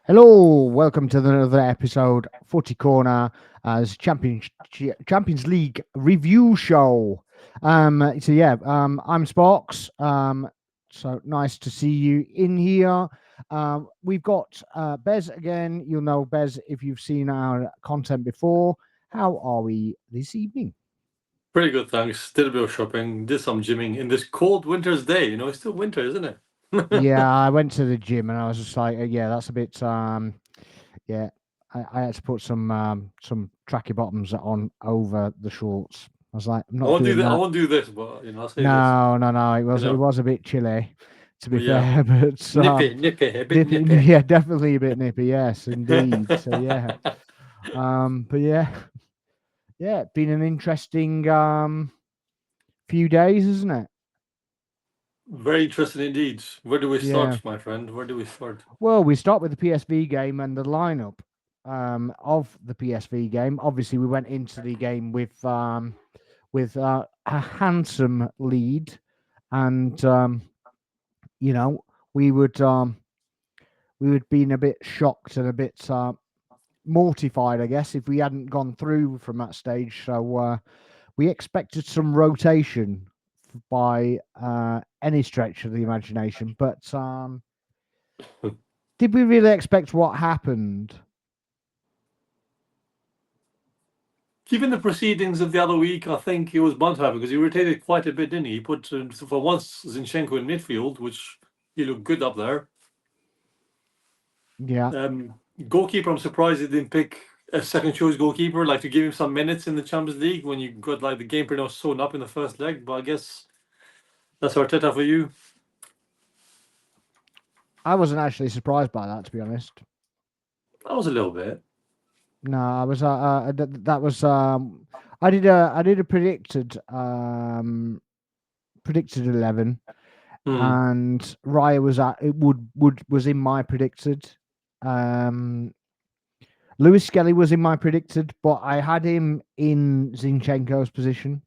Hello, welcome to another episode, Footy Corner, as Champions League review show. I'm Sparks. So nice to see you in here. We've got Bez again. You'll know Bez if you've seen our content before. How are we this evening? Pretty good, thanks. Did a bit of shopping, did some gymming in this cold winter's day. It's still winter, isn't it? Yeah, I went to the gym and I was just like, yeah, that's a bit. Yeah, I had to put some tracky bottoms on over the shorts. I was like, I'm I not won't do doing that. I that. won't do this, but I'll say this. No, no, no. It You was it know, was a bit chilly, to be but yeah, fair, but nippy, a bit nippy, nippy. yeah, definitely a bit nippy. Yes, indeed. So yeah, but yeah, yeah, been an interesting few days, isn't it? Very interesting indeed. Where do we Yeah. start, my friend? Where do we start? Well, we start with the PSV game and the lineup of the PSV game. Obviously, we went into the game with a handsome lead, and you know we would we would been a bit shocked and a bit mortified, I guess, if we hadn't gone through from that stage. So we expected some rotation by any stretch of the imagination, but did we really expect what happened? Given the proceedings of the other week, I think he was bound to happen because he rotated quite a bit, didn't he? He put for once Zinchenko in midfield, which he looked good up there. Yeah. Um, Goalkeeper, I'm surprised he didn't pick a second choice goalkeeper, like to give him some minutes in the Champions League when you got like the game pretty much sewn up in the first leg. But I guess that's Arteta for you. I wasn't actually surprised by that, to be honest. That was a little bit. No, I was. That was. I did a predicted 11, Hmm. and Raya was at it would was in my predicted. Um, Lewis Skelly was in my predicted, but I had him in Zinchenko's position,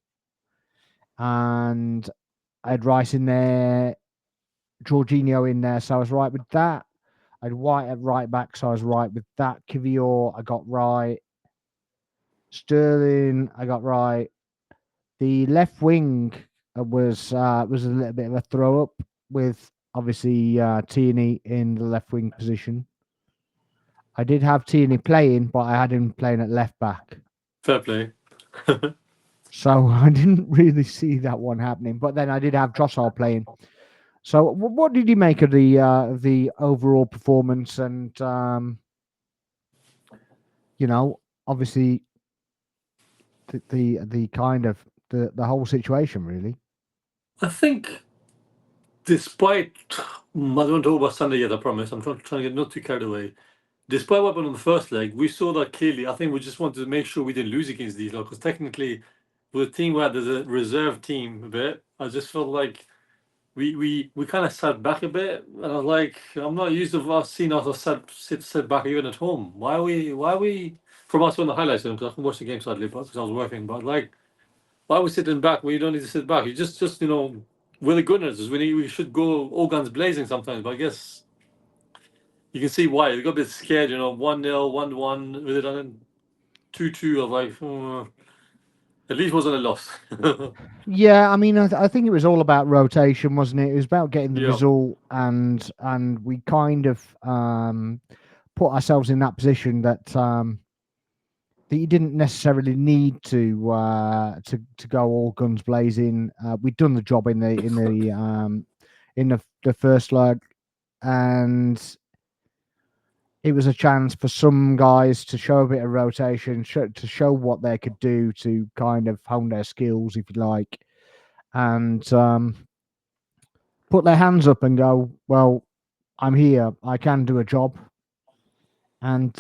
and I had Rice in there, Jorginho in there, so I was right with that. I had White at right back, so I was right with that. Kivior, I got right. Sterling, I got right. The left wing was a little bit of a throw up with obviously Tierney in the left wing position. I did have Tierney playing, but I had him playing at left back, Fair play. so I didn't really see that one happening. But then I did have Trossard playing. So what did you make of the overall performance and obviously the kind of the whole situation really? I think despite I don't talk about Sunday yet, I promise. I'm trying to get not too carried away. Despite what happened on the first leg, we saw that clearly. I think we just wanted to make sure we didn't lose against these lot because technically, with a team where there's a reserve team a bit, I just felt like we kind of sat back a bit, and I was like, I'm not used to us seeing us sit back even at home. Why are we from us on the highlights? Because I can watch the game sadly, but because I was working. But like, why are we sitting back when you don't need to sit back? You just we're the gunners. We should go all guns blazing sometimes. But I guess you can see why they got a bit scared. 1-0, 1-1 with it on 2-2. I was like, at least wasn't a loss. Yeah, I mean, I think it was all about rotation, wasn't it? It was about getting the Yeah. result, and we kind of put ourselves in that position that you didn't necessarily need to go all guns blazing. We'd done the job in the first leg, and it was a chance for some guys to show a bit of rotation, to show what they could do to kind of hone their skills, if you like, and put their hands up and go, well, I'm here, I can do a job. And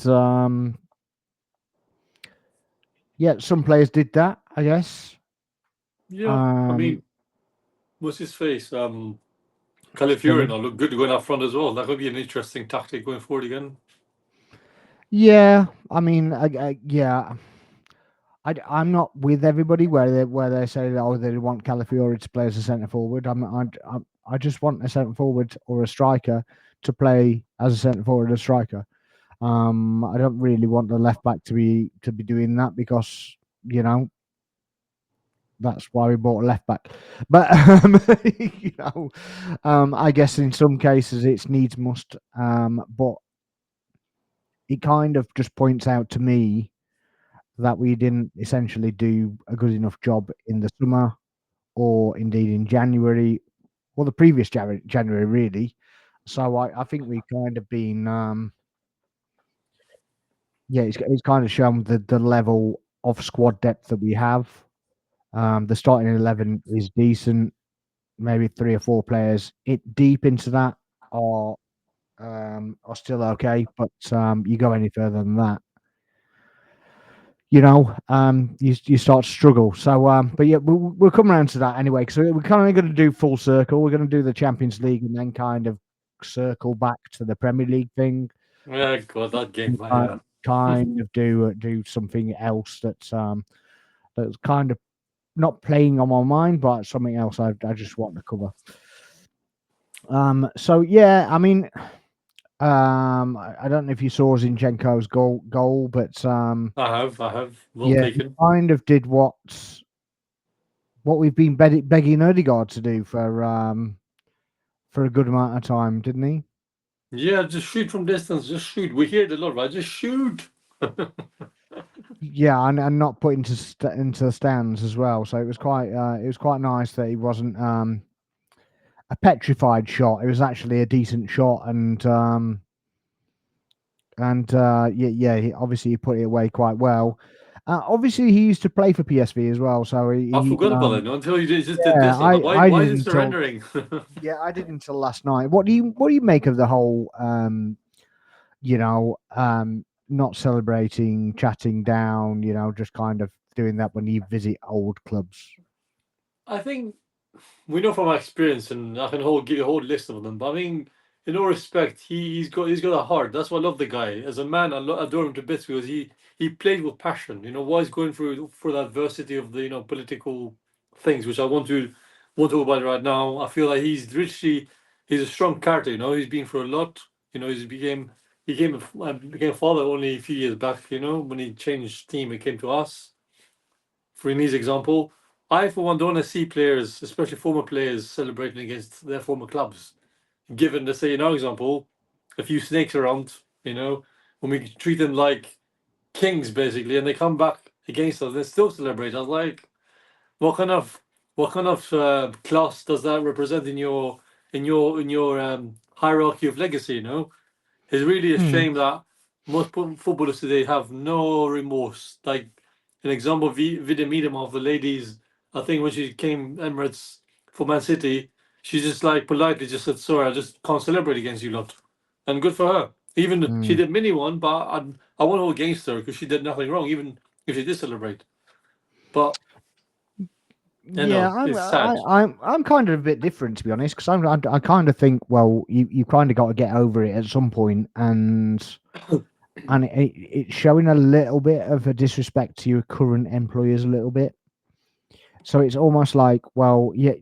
yeah, some players did that, I guess. Yeah. I Um, mean, what's his face? Calafiori Skelly. now look good going up front as well. That could be an interesting tactic going forward again. Yeah, I mean, yeah, I'm not with everybody where they say that, oh, they want Calafiori to play as a centre forward. I just want a centre forward or a striker to play as a centre forward or a striker. I don't really want the left back to be doing that because you know that's why we bought a left back. But you know, I guess in some cases it's needs must. But it kind of just points out to me that we didn't essentially do a good enough job in the summer or indeed in January or the previous January really. So I think we kind of been yeah, it's kind of shown the level of squad depth that we have. The starting 11 is decent. Maybe three or four players deep into that are are still okay, but you go any further than that, you start to struggle. So, but yeah, we'll come around to that anyway because we're kind of going to do full circle. We're going to do the Champions League and then kind of circle back to the Premier League thing. Yeah, God, that game, And yeah. kind of do something else that's kind of not playing on my mind, but something else I just want to cover. So yeah, I mean, I don't know if you saw Zinchenko's goal, but I have. Well yeah, he taken. kind of did what we've been begging Odegaard to do for a good amount of time, didn't he? Yeah, just shoot from distance. Just shoot. We hear it a lot, right? Just shoot. Yeah, and not put into the stands as well. So it was quite nice that he wasn't a petrified shot. It was actually a decent shot, and obviously he put it away quite well. Obviously, he used to play for PSV as well, so I forgot about that. No, until you just did yeah, this. I'm like, why, I why is did it until surrendering? I did until last night. What do you make of the whole not celebrating, chatting down, just kind of doing that when you visit old clubs? I think we know from our experience, and I can give you a whole list of them. But I mean, in all respect, he's got a heart. That's why I love the guy. As a man, adore him to bits because he played with passion. While he's going through for the adversity of the political things, which I want to talk about right now. I feel like he's a strong character. He's been through a lot. He became a father only a few years back. When he changed team, it came to us for Ini's example. I, for one, don't want to see players, especially former players, celebrating against their former clubs. Given, let's say, in our example, a few snakes around, when we treat them like kings, basically, and they come back against us, they still celebrate. I was like, what kind of class does that represent in your hierarchy of legacy? It's really a Hmm. shame that most footballers today have no remorse. Like an example, Vida Miedema of the ladies, I think when she came Emirates for Man City, she just like politely just said, "Sorry, I just can't celebrate against you lot," and good for her. Even she Hmm. did mini one, but I won't hold against her because she did nothing wrong, even if she did celebrate. But Yeah, it's sad. I'm kind of a bit different to be honest, because I kind of think, well, you kind of got to get over it at some point, and it's showing a little bit of a disrespect to your current employers a little bit. So it's almost like, well, yeah,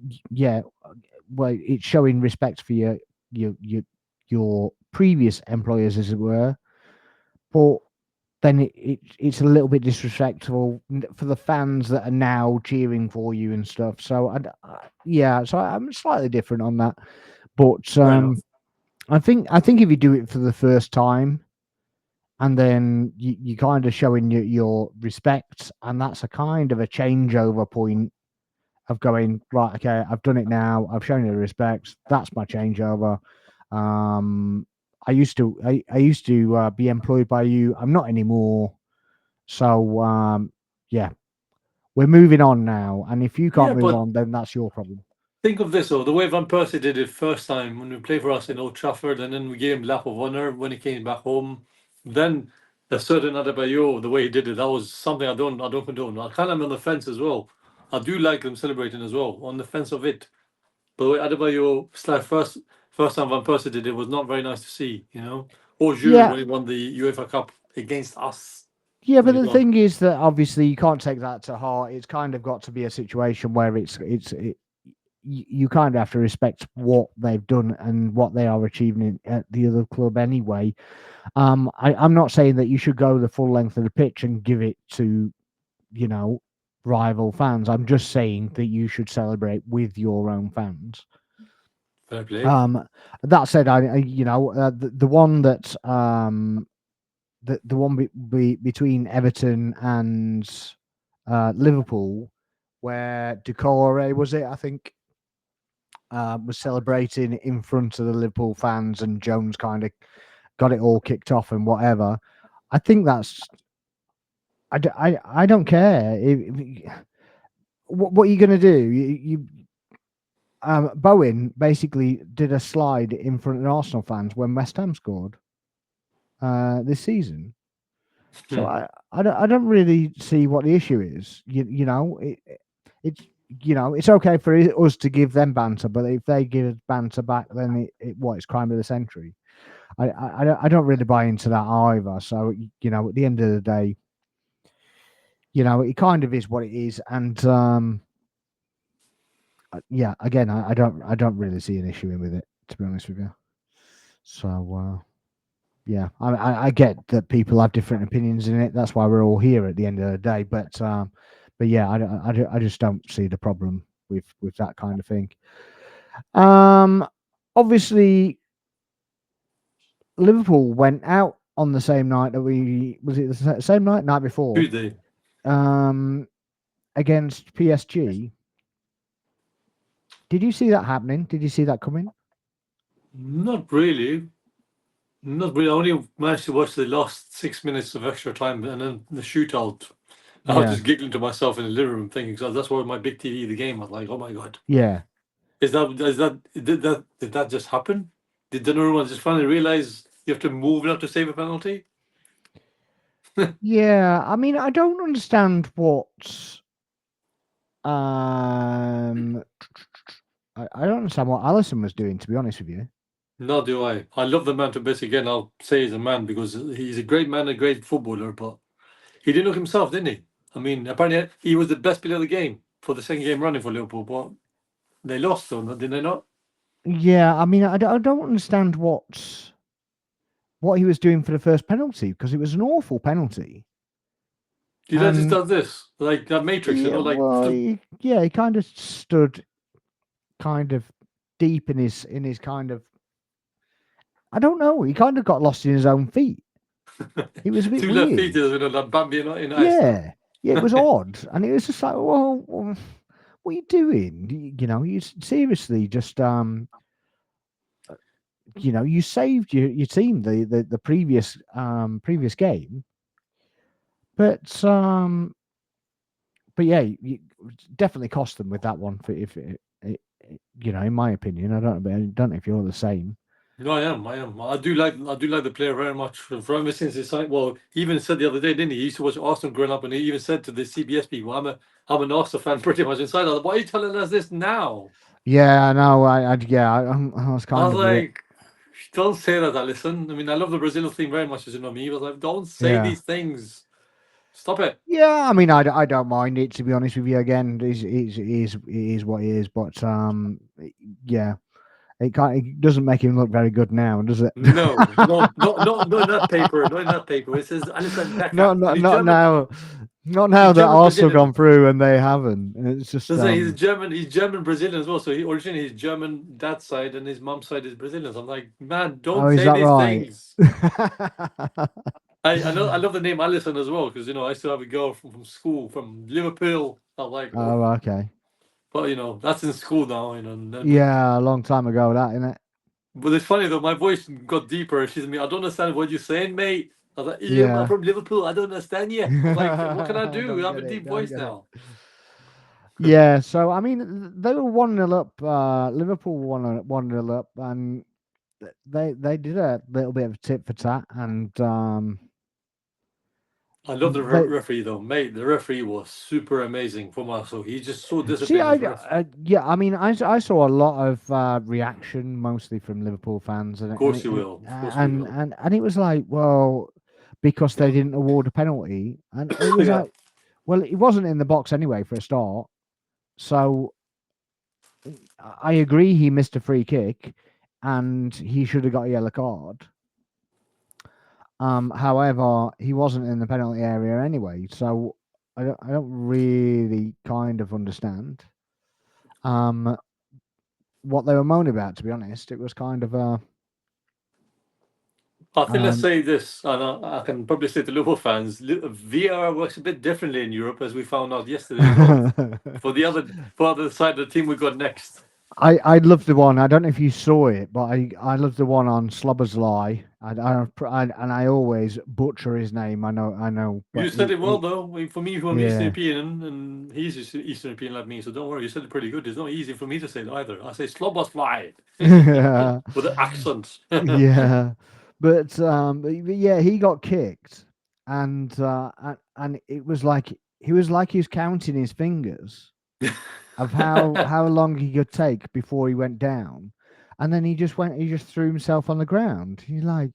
well, it's showing respect for your your your previous employers, as it were, but then it's a little bit disrespectful for the fans that are now cheering for you and stuff. So yeah, so I'm slightly different on that, but Fair enough. I think if you do it for the first time and then you kind of showing your respect, and that's a kind of a changeover point of going, right, okay, I've done it now, I've shown you the respect, that's my changeover. I used to be employed by you, I'm not anymore. So yeah, we're moving on now, and if you can't Yeah, move but on, then that's your problem. think of this though, the way Van Persie did it first time when we played for us in Old Trafford, and then we gave him lap of honour when he came back home. Then a certain Adebayo, the way he did it, that was something I don't condone. I kind of am on the fence as well. I do like them celebrating as well, on the fence of it. But the way Adebayo slash first time Van Persie did it was not very nice to see. Or Giroud Yeah, when he won the UEFA Cup against us yeah, when but he the won. thing is that obviously you can't take that to heart. It's kind of got to be a situation where you kind of have to respect what they've done and what they are achieving at the other club anyway. I'm not saying that you should go the full length of the pitch and give it to, you know, rival fans. I'm just saying that you should celebrate with your own fans. Fair play. That said, the one that the one between Everton and Liverpool, where Decore was it? I think was celebrating in front of the Liverpool fans, and Jones kind of got it all kicked off and whatever. I think that's. I don't care. What are you going to do? Bowen basically did a slide in front of Arsenal fans when West Ham scored this season. So I don't really see what the issue is. It's it's okay for us to give them banter, but if they give banter back, then it's crime of the century. I don't really buy into that either. So at the end of the day, it kind of is what it is, and yeah, again, I don't really see an issue with it, to be honest with you. So yeah, I get that people have different opinions in it. That's why we're all here at the end of the day. But yeah, I just don't see the problem with that kind of thing. Obviously, Liverpool went out on the same night that was it the same night before Tuesday. Against PSG. Did you see that happening? Did you see that coming? Not really. Not really. I only managed to watch the last 6 minutes of extra time and then the shootout. I was Yeah, just giggling to myself in the living room, thinking, "So that's why my big TV, the game." I was like, "Oh my god, yeah. did that just happen? Did Donnarumma just finally realize you have to move now to save a penalty?" Yeah, I mean, I don't understand what I don't understand what Allison was doing, to be honest with you. Nor do I. I love the man to bits again. I'll say he's a man because he's a great man, a great footballer, but he didn't look himself, didn't he? I mean, apparently he was the best player of the game for the second game running for Liverpool, but they lost, though, did they not? Yeah, I mean, I don't understand what he was doing for the first penalty, because it was an awful penalty. He just And does this, like that Matrix, yeah, like well, he kind of stood kind of deep in his kind of. I don't know. He kind of got lost in his own feet. It was a bit two left weird. feet, that Bambi in ice now. Yeah, yeah, it was odd, and it was just like, well, what are you doing? You seriously just you saved your team the previous game, but yeah, you definitely cost them with that one. For if in my opinion, I don't know if you're the same. No, I am. I do like the player very much. For ever since he signed, well, he even said the other day, didn't he? He used to watch Arsenal growing up, and he even said to the CBS people, I'm an Arsenal fan pretty much inside." I was like, "Why are you telling us this now?" Yeah, no, I was I kind was of a bit. like, "Don't say that, Alison. I mean, I love the Brazil thing very much, as you know me." He was like, "Don't say Yeah. these things. Stop it." Yeah, I mean, I don't mind it, to be honest with you. Again, it is what it is, but yeah, it doesn't make him look very good now, does it? No, not in that paper. Not in that paper. It says Alison not Becker, and not he's not German. now, not He's now that German Arsenal gone Brazilian. through and they haven't. It's just Doesn't he's German. He's German Brazilian as well. So he originally he's German dad's side, and his mom's side is Brazilian. So I'm like, man, oh, don't is say that these right? things. I know I love the name Alison as well because I used to have a girl from school from Liverpool. I'm like, oh, Oh, okay. but that's in school now. Yeah, a long time ago, that, isn't it? But it's funny though. My voice got deeper. She's me. I don't understand what you're saying, mate. I was like, yeah, I'm Yeah. from Liverpool. I don't understand you. I was like, what can I do? I Don't have a get it. deep Don't voice get it. now. Yeah. So I mean, they were 1-0 up. Liverpool 1-0 up, and they did a little bit of tit for tat, and I love the they referee though, mate. The referee was super amazing for Marcel. He's just so see. disciplined as ref. Yeah. I mean, I saw a lot of reaction, mostly from Liverpool fans, Of course you will. Of course we will. and it was like, well, because they didn't award a penalty, and it was Yeah. like, well, it wasn't in the box anyway for a start, so I agree he missed a free kick, and he should have got a yellow card. However, he wasn't in the penalty area anyway, so I don't really kind of understand what they were moaning about. To be honest, it was kind of I think let's say this, and I can probably say to Liverpool fans, VAR works a bit differently in Europe, as we found out yesterday as well. For the other side of the team we got next. I love the one. I don't know if you saw it, but I love the one on Slobber's and I always butcher his name. I know, You but said it well, though. For me, I'm Eastern yeah. European, and he's Eastern European like me, so don't worry. You said it pretty good. It's not easy for me to say it either. I say Slobberfly with an accent. Yeah, but yeah, he got kicked, and it was like he was counting his fingers of how long he could take before he went down, and then he just threw himself on the ground. He's like,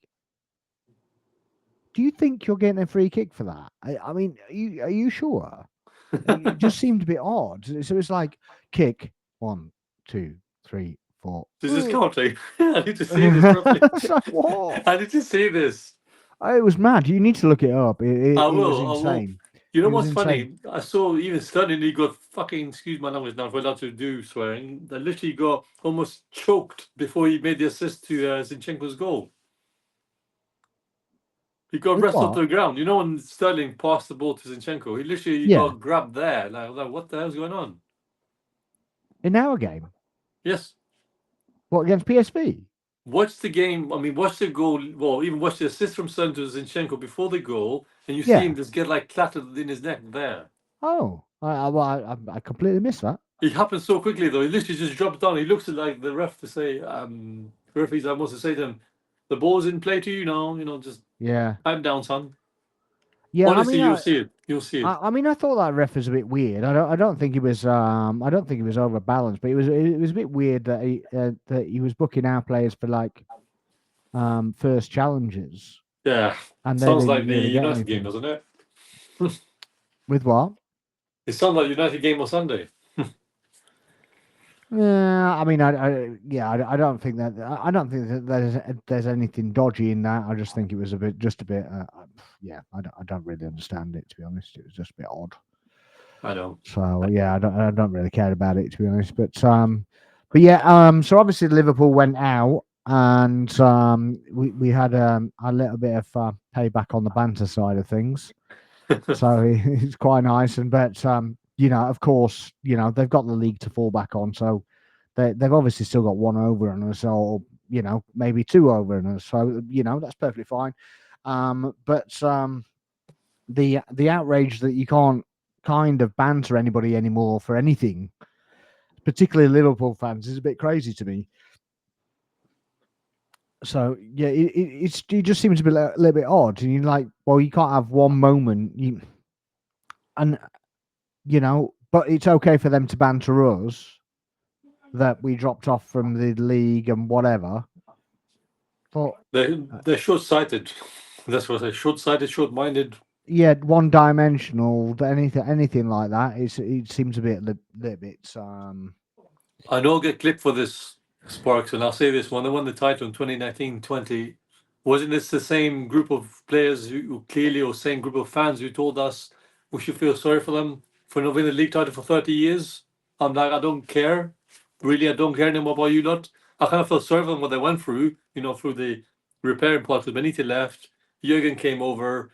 "Do you think you're getting a free kick for that? I mean, are you sure?" It just seemed a bit odd. So it's like kick 1, 2, 3, 4. This is counting. I need to see this properly. It's like, what? I need to see this. It was mad. You need to look it up. I It was will. I will. insane. You know It was what's insane. funny? I saw even Sterling, he got fucking, excuse my language now, if we're allowed to do swearing, that literally got almost choked before he made the assist to Zinchenko's goal. He got With wrestled what? to the ground. You know when Sterling passed the ball to Zinchenko, he literally Yeah, got grabbed there. Like, what the hell's going on? in our game. Yes. What, against PSV? Watch the game. I mean, watch the goal. Well, even watch the assist from Sterling to Zinchenko before the goal, and you see Yeah. him just get like clattered in his neck there. Oh, I completely missed that. It happened so quickly though. He literally just dropped down. He looks at like the ref to say, referees I must say to him, the ball's in play to you now. Just Yeah. pipe down, son. Yeah. Honestly, you'll see it. You'll see it. I mean, I thought that ref was a bit weird. I don't think he was. I don't think he was overbalanced, but it was a bit weird that he was booking our players for like first challenges, Yeah. and they Sounds didn't like the really get United game, anything. doesn't it? With what? It sounds like United game on Sunday. Yeah, I mean, I don't think that I don't think that there's anything dodgy in that. I just think it was just a bit. Yeah, I don't really understand it, to be honest. It was just a bit odd. I know. So yeah, I don't really care about it, to be honest. But yeah, so obviously Liverpool went out, and we had a little bit of payback on the banter side of things. So it's quite nice, but of course, they've got the league to fall back on, so they've obviously still got one over on us, or maybe two over on us. So that's perfectly fine. But the outrage that you can't kind of banter anybody anymore for anything, particularly Liverpool fans, is a bit crazy to me. So yeah, it just seems to be a little bit odd, and you're like, well, you can't have one moment, and but it's okay for them to banter us that we dropped off from the league and whatever. But they're short-sighted. That's what I say. Short-sighted, short-minded. yeah, one-dimensional. Anything like that. It seems a little bit. I know I'll get clipped for this, Sparks, and I'll say this: when they won the title in 2019-20, wasn't this the same group of players who clearly, or same group of fans who told us we should feel sorry for them for not winning the league title for 30 years? I'm like, I don't care. Really, I don't care anymore about you lot. I kind of feel sorry for them what they went through, through the repairing part with Benitez left. Jurgen came over.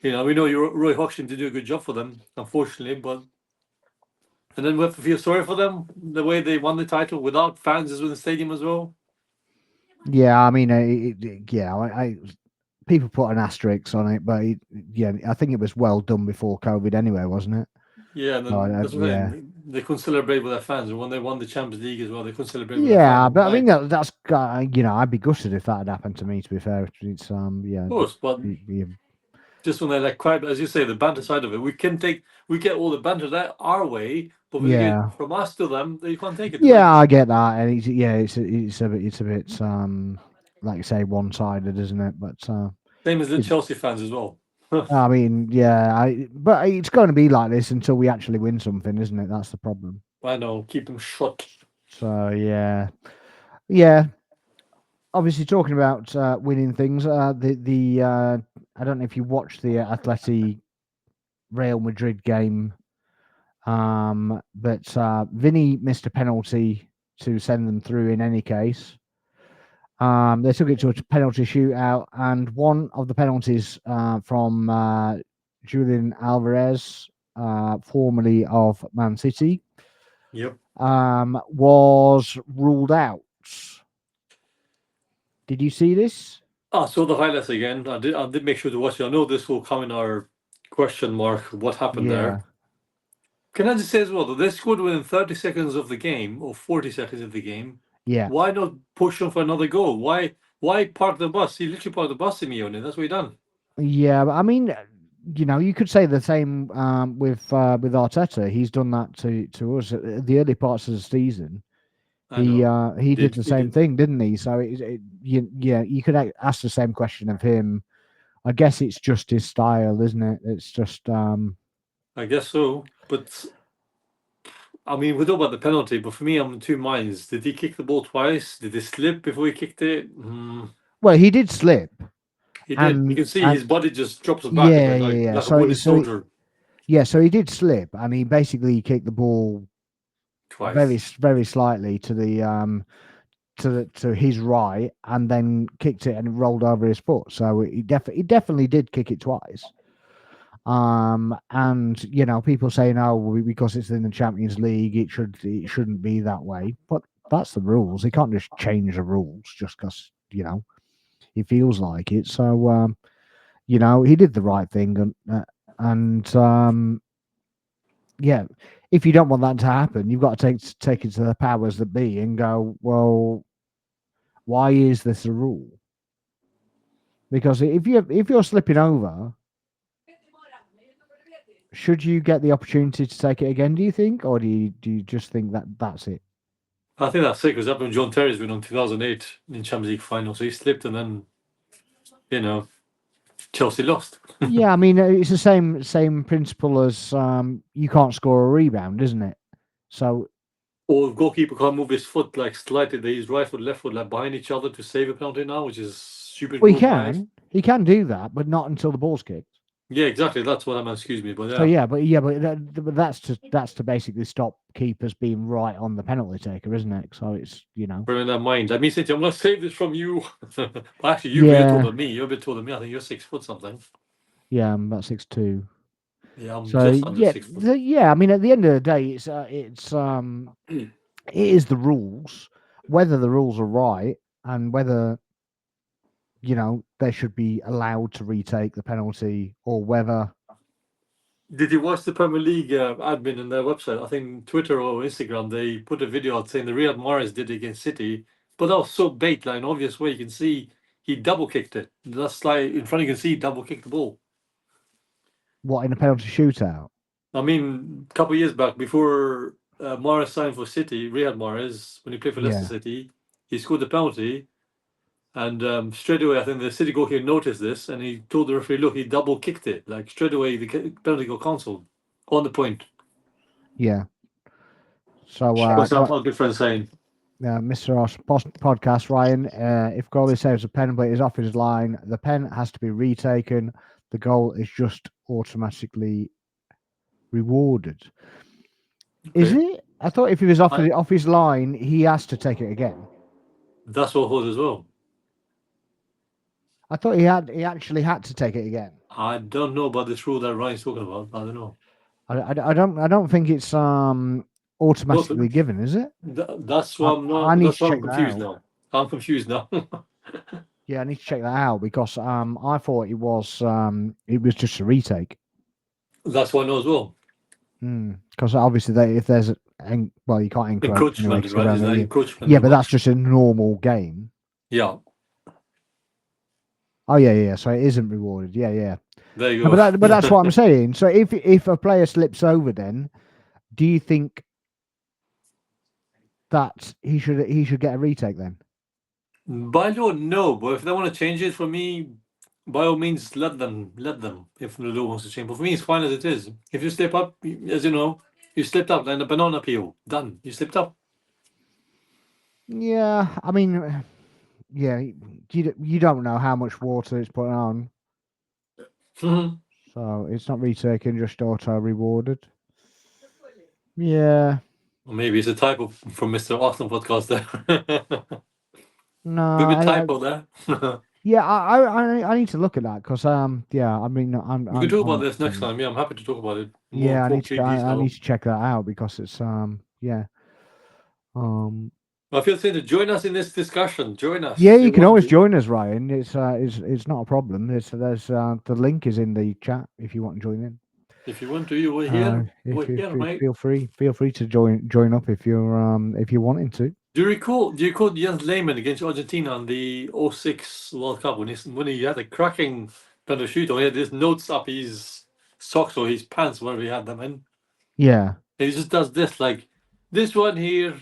We know Roy Hodgson did do a good job for them, unfortunately, but and then we have to feel sorry for them the way they won the title without fans in the stadium as well. Yeah, I mean, people put an asterisk on it, but yeah, I think it was well done before COVID anyway, wasn't it? Yeah, and then that's what they couldn't celebrate with their fans, and when they won the Champions League as well, they couldn't celebrate with their fans. Yeah, but I mean that's I'd be gutted if that had happened to me. To be fair, it's yeah. Of course, but just when they're like quiet, as you say, the banter side of it, we get all the banter that our way, but we get from us to them, you can't take it. Yeah, I get that, and it's a bit like you say, one-sided, isn't it? But same as the Chelsea fans as well. I mean, yeah, but it's going to be like this until we actually win something, isn't it? That's the problem. I know, keep them shut. So yeah. Obviously, talking about winning things. The I don't know if you watched the Atleti Real Madrid game, but Vinny missed a penalty to send them through. In any case, they took it to a penalty shootout, and one of the penalties from Julian Alvarez, formerly of Man City, Yep. was ruled out. Did you see this? I saw the highlights again. I did make sure to watch it. I know this will come in our question mark. What happened Yeah, there? Can I just say as well that they scored within 30 seconds of the game or 40 seconds of the game? yeah, Why not push on for another goal? Why park the bus? He literally parked the bus, Simeone. That's what he done. yeah. But I mean, you could say the same with Arteta. He's done that to us at the early parts of the season. I know. He did the He same did. thing, didn't he? So you could ask the same question of him. I guess it's just his style, isn't it? It's just I guess so. But I mean, we talk about the penalty, but for me, I'm in two minds. Did he kick the ball twice? Did he slip before he kicked it? well, he did slip, He did. You and can see his body just drops back a yeah, bit, yeah, like yeah. like a wounded soldier. So he did slip, and he basically kicked the ball very Twice. very slightly to the to his right, and then kicked it and it rolled over his foot. So he definitely did kick it twice. And people saying, "Oh, because it's in the Champions League, it shouldn't be that way." But that's the rules. He can't just change the rules just because he feels like it. So he did the right thing, and yeah, if you don't want that to happen, you've got to take it to the powers that be and go, well, why is this a rule? Because if you're slipping over, should you get the opportunity to take it again? Do you think, or do you just think that that's it? I think that's it because happened when John Terry's win on 2008 in Champions League final. So he slipped and then, Chelsea lost. Yeah, I mean it's the same principle as you can't score a rebound, isn't it? So Or the goalkeeper can't move his foot like slightly, his right foot, left foot, like behind each other to save a penalty now, which is stupid well, he rule by. can do that, but not until the ball's kicked. Yeah, exactly. That's what I meant. Excuse me, but So yeah. but that's to basically stop keepers being right on the penalty taker, isn't it? So it's Bear in that mind. I mean, I'm going to save this from you. But actually, you're taller yeah, than me. You're a bit taller than me. I think you're 6 foot something. yeah. I'm about 6'2". Yeah, I'm So just under 6 foot. I mean, at the end of the day, it is the rules, whether the rules are right and whether they should be allowed to retake the penalty, or whether Did you watch the Premier League admin in their website? I think Twitter or Instagram, they put a video out saying the Riyad Mahrez did it against City, but that was so bait, like an obvious way. You can see he double kicked it. That's like in front. You can see he double kicked the ball. what in a penalty shootout. I mean, a couple of years back, before Mahrez signed for City, Riyad Mahrez, when he played for Leicester Yeah, City, he scored the penalty, and straight away, I think the City goalkeeper noticed this, and he told the referee, "Look, he double kicked it." Like straight away, the penalty got cancelled on the point. yeah. So What's our good friend saying? Mr. Ross podcast, Ryan, if goalie saves a pen but is off his line, the pen has to be retaken. The goal is just automatically rewarded. Is Okay. it? I thought if he was off I, off his line, he has to take it again. that's what holds as well. I thought he actually had to take it again. I don't know about this rule that Ryan's talking about. I don't know. I don't think it's Well, automatically given, is it? that's I, why I'm I not. need That's to why I'm check that confused out. now. I'm confused now. Yeah, I need to check that out because I thought it was just a retake. That's why I know as well. Because obviously if there's well, you can't encroach anyway Encroachment, because you right? don't Is know. that Yeah, encroachment yeah, in the but that's box? just a normal game. Yeah. Oh yeah. So it isn't rewarded. Yeah. There you No, go. but that's what I'm saying. So if a player slips over, then do you think that he should get a retake then? By law, no. But if they want to change it for me, by all means, let them. Let them. If the law wants to change, but for me, it's fine as it is. If you slip up, as you know, you slipped up, then a banana peel. Done. You slipped up. Yeah, I mean, yeah, you don't know how much water it's putting on, Mhm. so it's not retaken, just auto rewarded. Yeah, Or maybe it's a typo from Mr. Arsenal podcast there. no, Bit typo there. yeah, I need to look at that because yeah, I mean, We can talk I'm about not this next time. Yeah, I'm happy to talk about it more in yeah, complete I need detail. to check that out because it's yeah, um, I feel free to join us in this discussion. Join yeah, us. you You can want always to? join us, Ryan. It's not a problem. There's the link is in the chat if you want to join in. If you want to, you were here. We're here, mate. Feel free to join up if you're wanting to. Do you recall Jens Lehmann against Argentina in the '06 World Cup when he had a cracking penalty shoot, or he had his notes up his socks or his pants, wherever he had them in. Yeah, And he just does this, like this one here.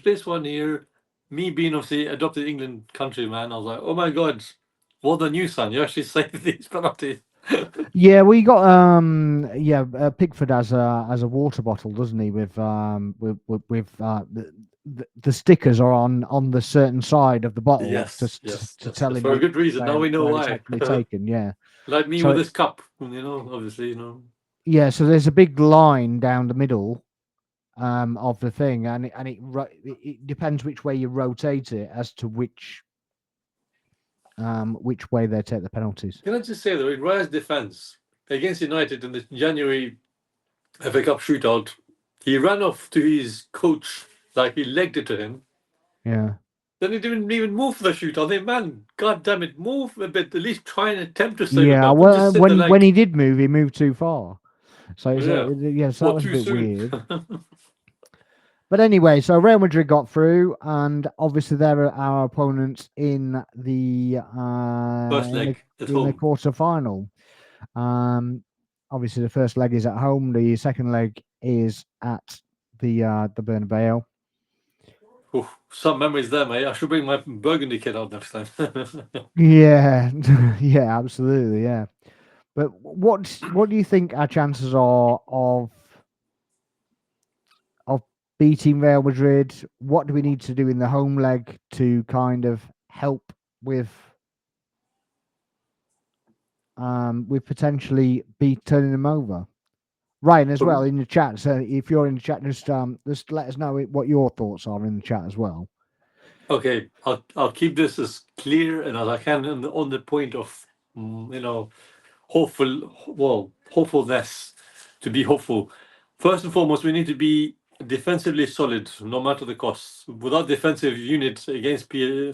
Me being obviously adopted England country man, I was like, oh my god, what the news, son? You actually saved these penalties. yeah. We got Pickford as a water bottle, doesn't he? With the stickers are on the certain side of the bottle Yes, yes, to yes, tell yes. him For a good reason. Now we know where it's why. actually taken. Yeah. Like me So with this cup, obviously, yeah, so there's a big line down the middle of the thing, and it depends which way you rotate it as to which way they take the penalties. Can I just say though, in Raya's defence against United in the January FA Cup shootout, he ran off to his coach like he legged it to him. Yeah. Then he didn't even move for the shootout. I think, man, God damn it, move a bit. At least try and attempt to save him Yeah, up. Don't well, just sit there when like, he did move, he moved too far. So yeah, yeah, so that well, was a too bit soon. weird. But anyway, so Real Madrid got through, and obviously they're our opponents First leg at in the home. quarter final. Um, Obviously the first leg is at home. The second leg is at the Bernabeu. Oof, some memories there, mate. I should bring my burgundy kit out next time. Yeah, yeah, absolutely, yeah. But what do you think our chances are of beating Real Madrid? What do we need to do in the home leg to kind of help with potentially be turning them over? Ryan as well in the chat. So if you're in the chat, just let us know what your thoughts are in the chat as well. Okay, I'll keep this as clear and as I can on the point of hopefulness, to be hopeful. First and foremost, we need to be defensively solid, no matter the costs. Without defensive units against I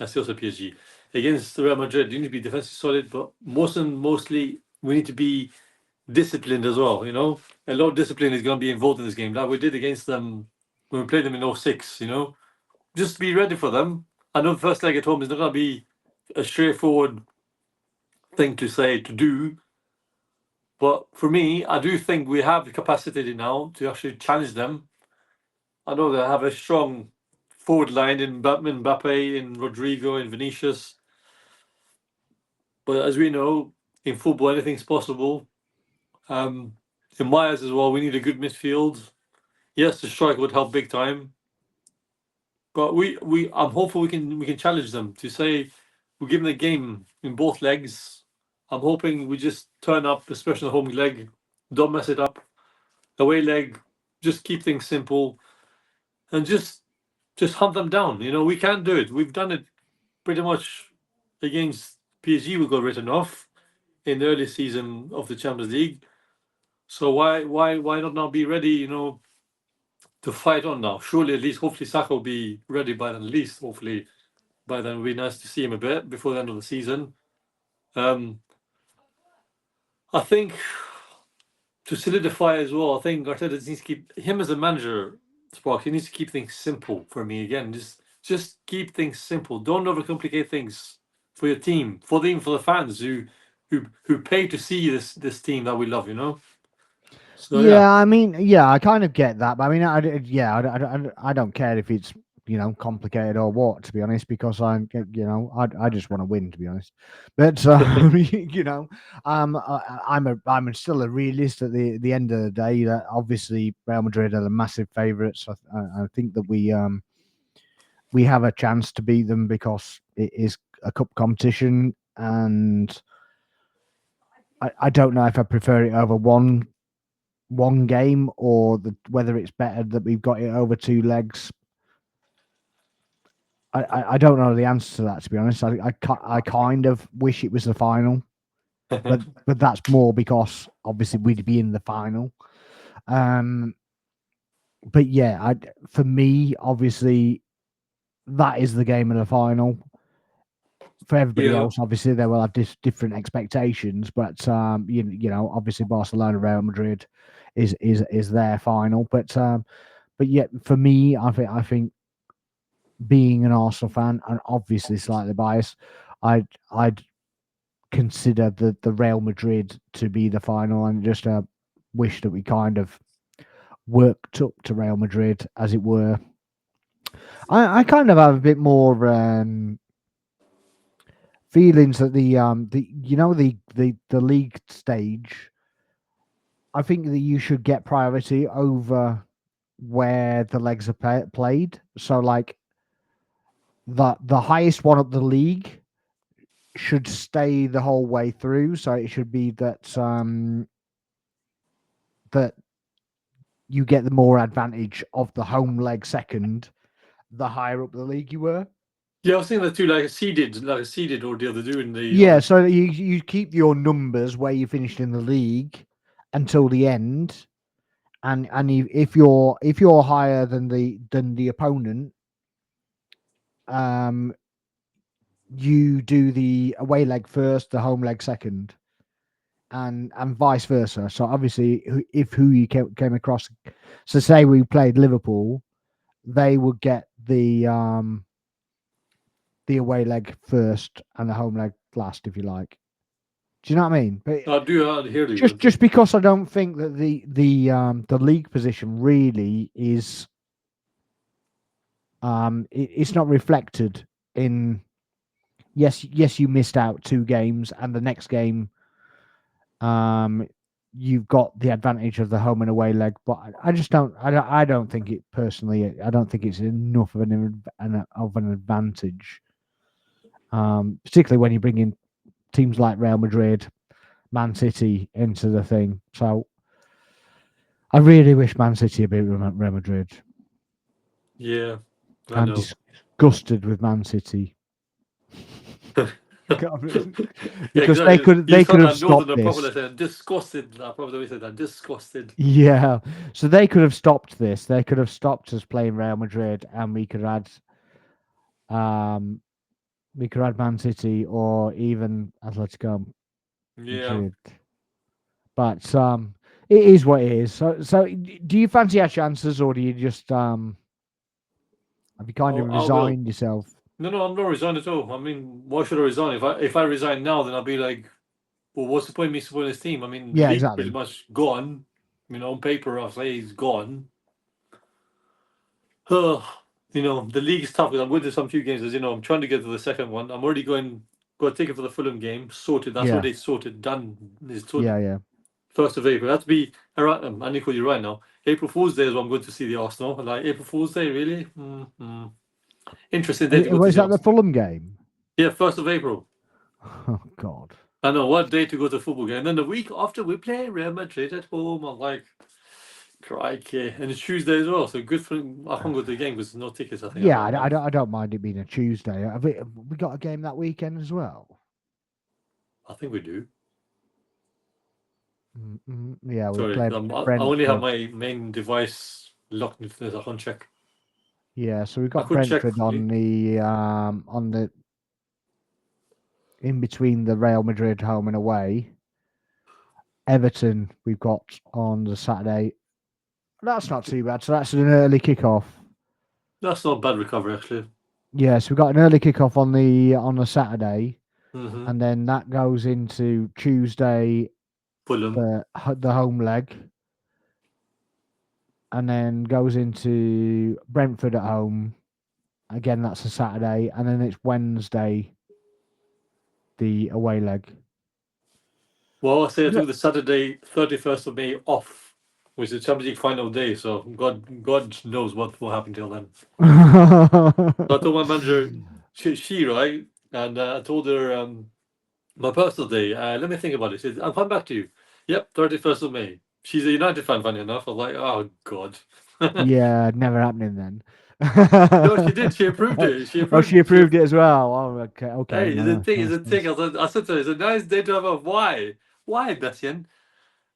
still say PSG against Real Madrid, you need to be defensively solid. But mostly, we need to be disciplined as well. A lot of discipline is going to be involved in this game, like we did against them when we played them in '06. Just be ready for them. I know the first leg at home is not going to be a straightforward thing to say to do, but for me, I do think we have the capacity now to actually challenge them. I know they have a strong forward line in Mbappe, in Rodrigo, in Vinicius, but as we know, in football, anything's possible. In my eyes as well, we need a good midfield. Yes, the strike would help big time, but I'm hopeful we can challenge them to say we're giving the game in both legs. I'm hoping we just turn up, especially the home leg, don't mess it up. Away leg, just keep things simple and just hunt them down. We can do it. We've done it pretty much against PSG. We got written off in the early season of the Champions League. So why not now be ready? To fight on now. Surely, at least, hopefully, Saka will be ready by then. At least, hopefully, by then, it'll be nice to see him a bit before the end of the season. Um, I think to solidify as well, I think Arteta needs to keep him as a manager. Spark, he needs to keep things simple for me again. Just keep things simple. Don't overcomplicate things for your team, for the fans who pay to see this team that we love. So yeah, Yeah, I mean, yeah, I kind of get that, but I mean, I don't care if it's complicated or what, to be honest, because I just want to win, to be honest. But I'm still a realist at the end of the day. That obviously Real Madrid are the massive favourites. I think that we have a chance to beat them because it is a cup competition, and I don't know if I prefer it over one game or whether it's better that we've got it over 2 legs. I don't know the answer to that, to be honest. I kind of wish it was the final, but that's more because obviously we'd be in the final. But yeah, for me, obviously, that is the game of the final. For everybody else, obviously, they will have different expectations. But you know, obviously, Barcelona, Real Madrid is their final. But yet, for me, I think being an Arsenal fan and obviously slightly biased, I'd consider the Real Madrid to be the final, and just wish that we kind of worked up to Real Madrid, as it were. I kind of have a bit more feelings that the you know the league stage. I think that you should get priority over where the legs are played. So like the highest one of the league should stay the whole way through. So it should be that that you get the more advantage of the home leg second, the higher up the league you were. Yeah, I was thinking that too, like a seeded or the other doing the. Yeah, so you keep your numbers where you finished in the league until the end, and if you're higher than the opponent, you do the away leg first, the home leg second, and vice versa. So obviously, if who you came across, so say we played Liverpool, they would get the away leg first and the home leg last, if you like. Do you know what I mean? But I hear you. just because I don't think that the league position really is it's not reflected in. Yes, you missed out 2 games, and the next game you've got the advantage of the home and away leg. But I just don't. I don't think it personally. I don't think it's enough of an advantage. Particularly when you bring in teams like Real Madrid, Man City into the thing. So I really wish Man City had beat Real Madrid. Yeah, I'm disgusted with Man City. Because exactly. they could have stopped this. Disgusted. I probably said that. Disgusted. Yeah, so they could have stopped this. They could have stopped us playing Real Madrid, and we could add Man City or even Atletico Madrid. But it is what it is. So do you fancy our chances, or do you just have you kind of resigned yourself? No, I'm not resigned at all. I mean, why should I resign? If I resign now, then I'll be like, well, what's the point of me supporting this team? I mean, the league's pretty much gone. I mean, on paper, I'll say he's gone. You know, the league is tough because I'm going to some few games. As you know, I'm trying to get to the second one. I'm already got a ticket for the Fulham game. Sorted. That's already sorted. Done. It's sorted. Yeah. 1st of April. That's be around. I'm equally right now. April Fool's Day is when I'm going to see the Arsenal. Like April Fool's Day, really? Interesting day to go to. Was that the Fulham game? Yeah, 1st of April. Oh God. I know, what day to go to a football game. And then the week after we play Real Madrid at home. I'm like, crikey. And it's Tuesday as well, so good for I can't go to the game because there's no tickets, I think. Yeah, I don't mind it being a Tuesday. Have we got a game that weekend as well? I think we do. Yeah, we played. I only have my main device locked into this. I can't check. Yeah, so we've got Brentford on the in between the Real Madrid home and away. Everton we've got on the Saturday. That's not too bad. So that's an early kickoff. That's not a bad recovery, actually. Yeah, so we've got an early kickoff on the Saturday, and then that goes into Tuesday, Fulham, the home leg, and then goes into Brentford at home. Again, that's a Saturday, and then it's Wednesday, the away leg. Well, I say I took the Saturday, 31st of May off which is Champions League final day. So God knows what will happen till then. So I told my manager, she right, and I told her my personal day. Let me think about it. She said, I'll come back to you. Yep, 31st of May. She's a United fan, funny enough. I'm like, oh God. Yeah, never happening then. No, she did. She approved it. She Oh, approved she it. approved it as well. Oh, okay, okay. Hey, it's a Nice, thing. It's nice, a thing. nice. I said to her, it's a nice day to have a why. Why, Bessian?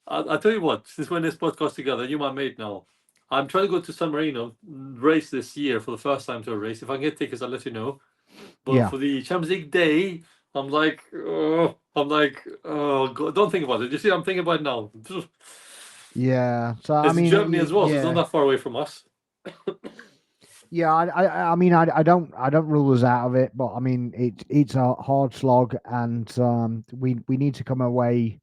I'll tell you what, since we're in this podcast together, you're my mate now. I'm trying to go to San Marino race this year for the first time to a race. If I can get tickets, I'll let you know. But Yeah, for the Champions League day, I'm like, oh God, don't think about it. You see, I'm thinking about it now. yeah. So I It's in mean, Germany as well, so it's not yeah, that far away from us. yeah. I mean, I don't rule us out of it, but I mean, it's a hard slog, and we need to come away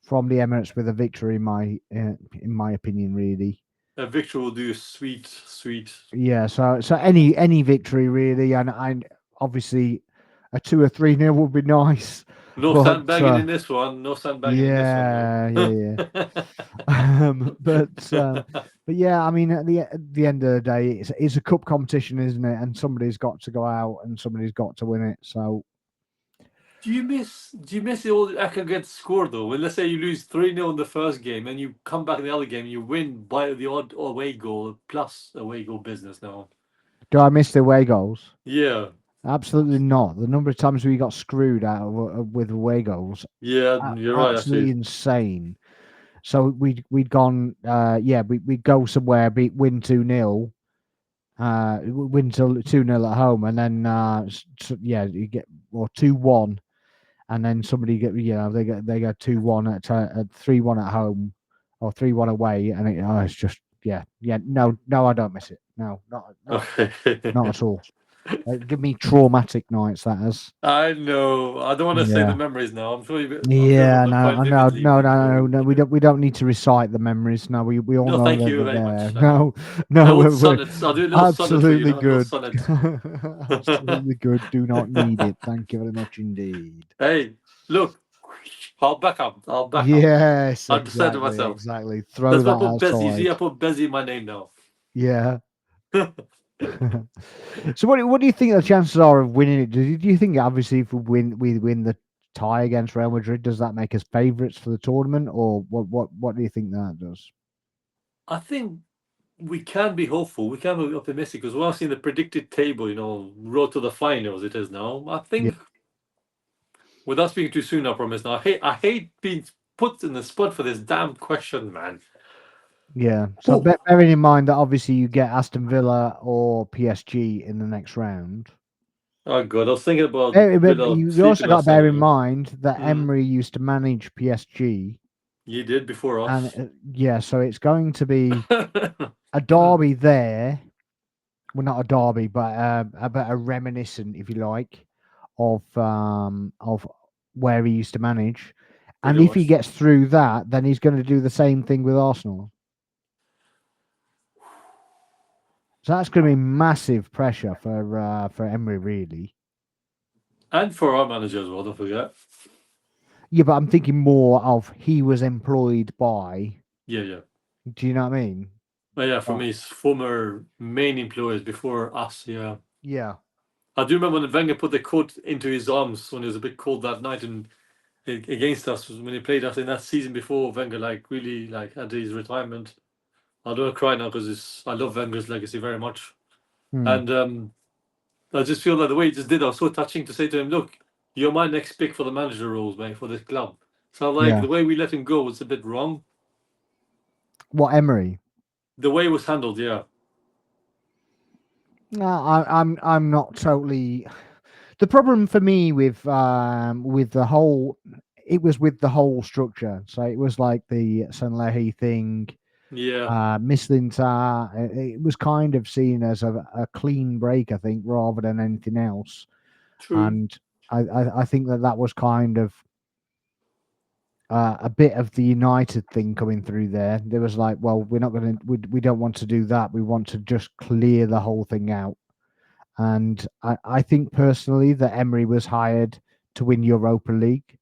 from the Emirates with a victory. In my opinion, really. Victor will do sweet, sweet. Yeah. So any victory really, and obviously a 2 or 3 nil would be nice, No but sandbagging in this one. No sandbagging in this one, yeah, yeah, yeah. man. Um, but um, but yeah, I mean, at the end of the day, it's a cup competition, isn't it? And somebody's got to go out, and somebody's got to win it. So Do you miss the old aggregate score though? When let's say you lose 3-0 in the first game and you come back in the other game, you win by the odd away goal plus away goal business now. do I miss the away goals? Yeah, Absolutely not. The number of times we got screwed out with away goals, yeah, you're right. absolutely Actually, insane. So we'd gone, yeah, we'd go somewhere, win 2-0, win 2-0 at home, and then yeah, you get or 2-1, and then somebody they get 2-1 at 3-1 at home or 3-1 away, and it's just yeah no, I don't miss it. No, not okay. at all. Give me traumatic nights, that is. I know. I don't want to say the Yeah. memories now. I'm sure Yeah, them no, quite I know, vividly. no, no, no, Before. no. We don't need to recite the memories. No, we all No, know thank that you they're very there. much. I know. No, no, Old we're sonnets. I'll do a little sonnet for you. absolutely A little good. sonnet. Absolutely good. Do not need it. Thank you very much indeed. Hey, look, I'll back up. I'll back up. Yes, I'll decide to exactly, myself. exactly. Throw That's why I that put Bezzy. You see, outside. I put Bezzy in my name now. Yeah. So what do you think the chances are of winning it? Do you think obviously if we win the tie against Real Madrid, does that make us favourites for the tournament, or what do you think that does? I think we can be hopeful. We can be optimistic because we're seeing the predicted table. Road to the finals. It is now. I Yeah. think without speaking too soon, I promise. Now, I hate being put in the spot for this damn question, man. Yeah. So Oh, bearing in mind that obviously you get Aston Villa or PSG in the next round. oh God, I was thinking about But Villa you also sleeping got to us bear in anyway. mind that Mm, Emery used to manage PSG, you did before and us. yeah, so it's going to be a derby there. Well, not a derby, but a reminiscent, if you like, of where he used to manage. Pretty And if he much. gets through that, then he's going to do the same thing with Arsenal. So that's going to be massive pressure for Emery, really. And for our manager as well, don't forget. Yeah, but I'm thinking more of he was employed by. Yeah, yeah. Do you know what I mean? But yeah, from But his former main employers before us, yeah. yeah, I do remember when Wenger put the coat into his arms when it was a bit cold that night and against us when he played us in that season before Wenger like really like had his retirement. I don't cry now because I love Wenger's legacy very much, hmm, and I just feel that the way he just did, I was so touching to say to him, "Look, you're my next pick for the manager roles, mate, for this club." So like yeah. the way we let him go was a bit wrong. What Emery? The way it was handled, yeah, No, I'm not totally. The problem for me with the whole, it was with the whole structure. So it was like the Sanlehi thing, yeah, Mislintat. It was kind of seen as a clean break, I think, rather than anything else. true, And I think that was kind of a bit of the United thing coming through there. There was like, well, we're not going to, we don't want to do that. We want to just clear the whole thing out. And I think personally that Emery was hired to win Europa League.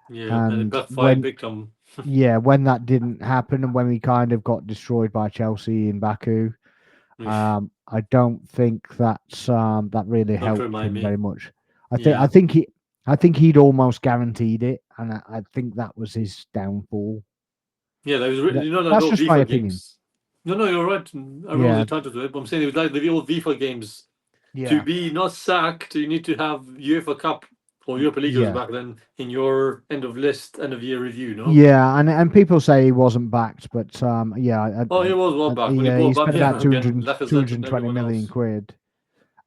yeah, and it And backfired big time. yeah, when that didn't happen and when we kind of got destroyed by Chelsea in Baku, Ish, I don't think that really don't helped remind him very me. much. I Yeah. think I think he'd almost guaranteed it, and I think that was his downfall. Yeah, that was That, like that's old just my FIFA opinion. games. No, no, you're right. Everyone's Yeah, entitled to it. But I'm saying it was like the old FIFA games. To yeah, be not sacked, you need to have UEFA Cup or Europa League was yeah. back then in your end of list, end of year review, no? Yeah, and people say he wasn't backed, but yeah, Oh, he was well back when he yeah, bought he spent about Bamian again, 200, Lacazette and 220 everyone million else. quid,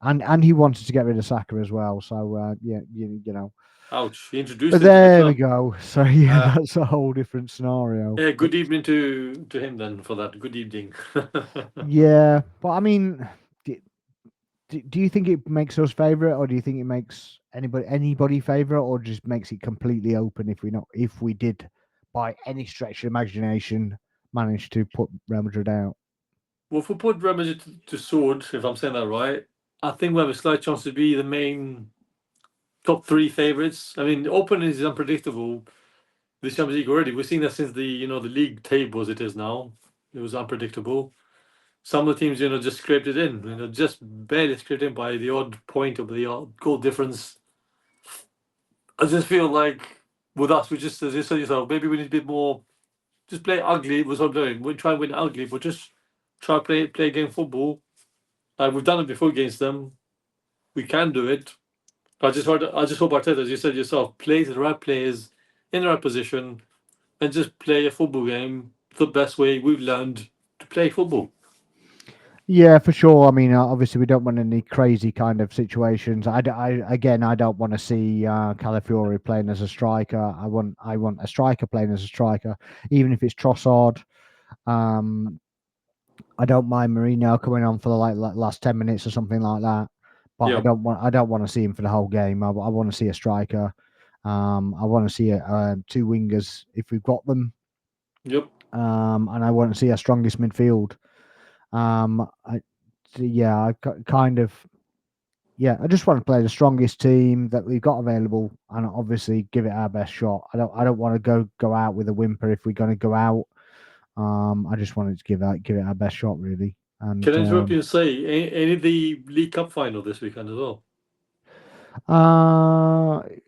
and he wanted to get rid of Saka as well. So yeah, you know. Ouch. He But introduced him to the there we club. go. So yeah, Uh, that's a whole different scenario. yeah, But good evening to him then for that. Good evening. yeah, but I mean, do, do you think it makes us favourite, or do you think it makes anybody favourite, or just makes it completely open if we did by any stretch of imagination manage to put Real Madrid out? Well, if we put Real to sword, if I'm saying that right, I think we have a slight chance to be the main top three favourites. I mean, the opening is unpredictable. This Champions League already. We've seen that since the league table as it is now. It was unpredictable. Some of the teams, just scraped it in. Just barely scraped in by the odd point of the odd goal difference. I just feel like with us, we just, as you said yourself, maybe we need a bit more. Just play ugly. Was what I'm doing. We try and win ugly, but just try to play game football. We've done it before against them. We can do it. I just hope Arteta, as you said yourself, plays the right players in the right position and just play a football game the best way we've learned to play football. Yeah, for sure. I mean, obviously, we don't want any crazy kind of situations. Again, I don't want to see Calafiori playing as a striker. I want a striker playing as a striker, even if it's Trossard. Um, I don't mind Mourinho coming on for the last 10 minutes or something like that, but Yeah. I don't want to see him for the whole game. I want to see a striker. I want to see two wingers if we've got them, Yep. and I want to see our strongest midfield. I yeah, kind of yeah. I just want to play the strongest team that we've got available, and obviously give it our best shot. I don't want to go out with a whimper if we're going to go out. I just wanted to give it our best shot really, and Can I interrupt you and say any of the League Cup final this weekend as well?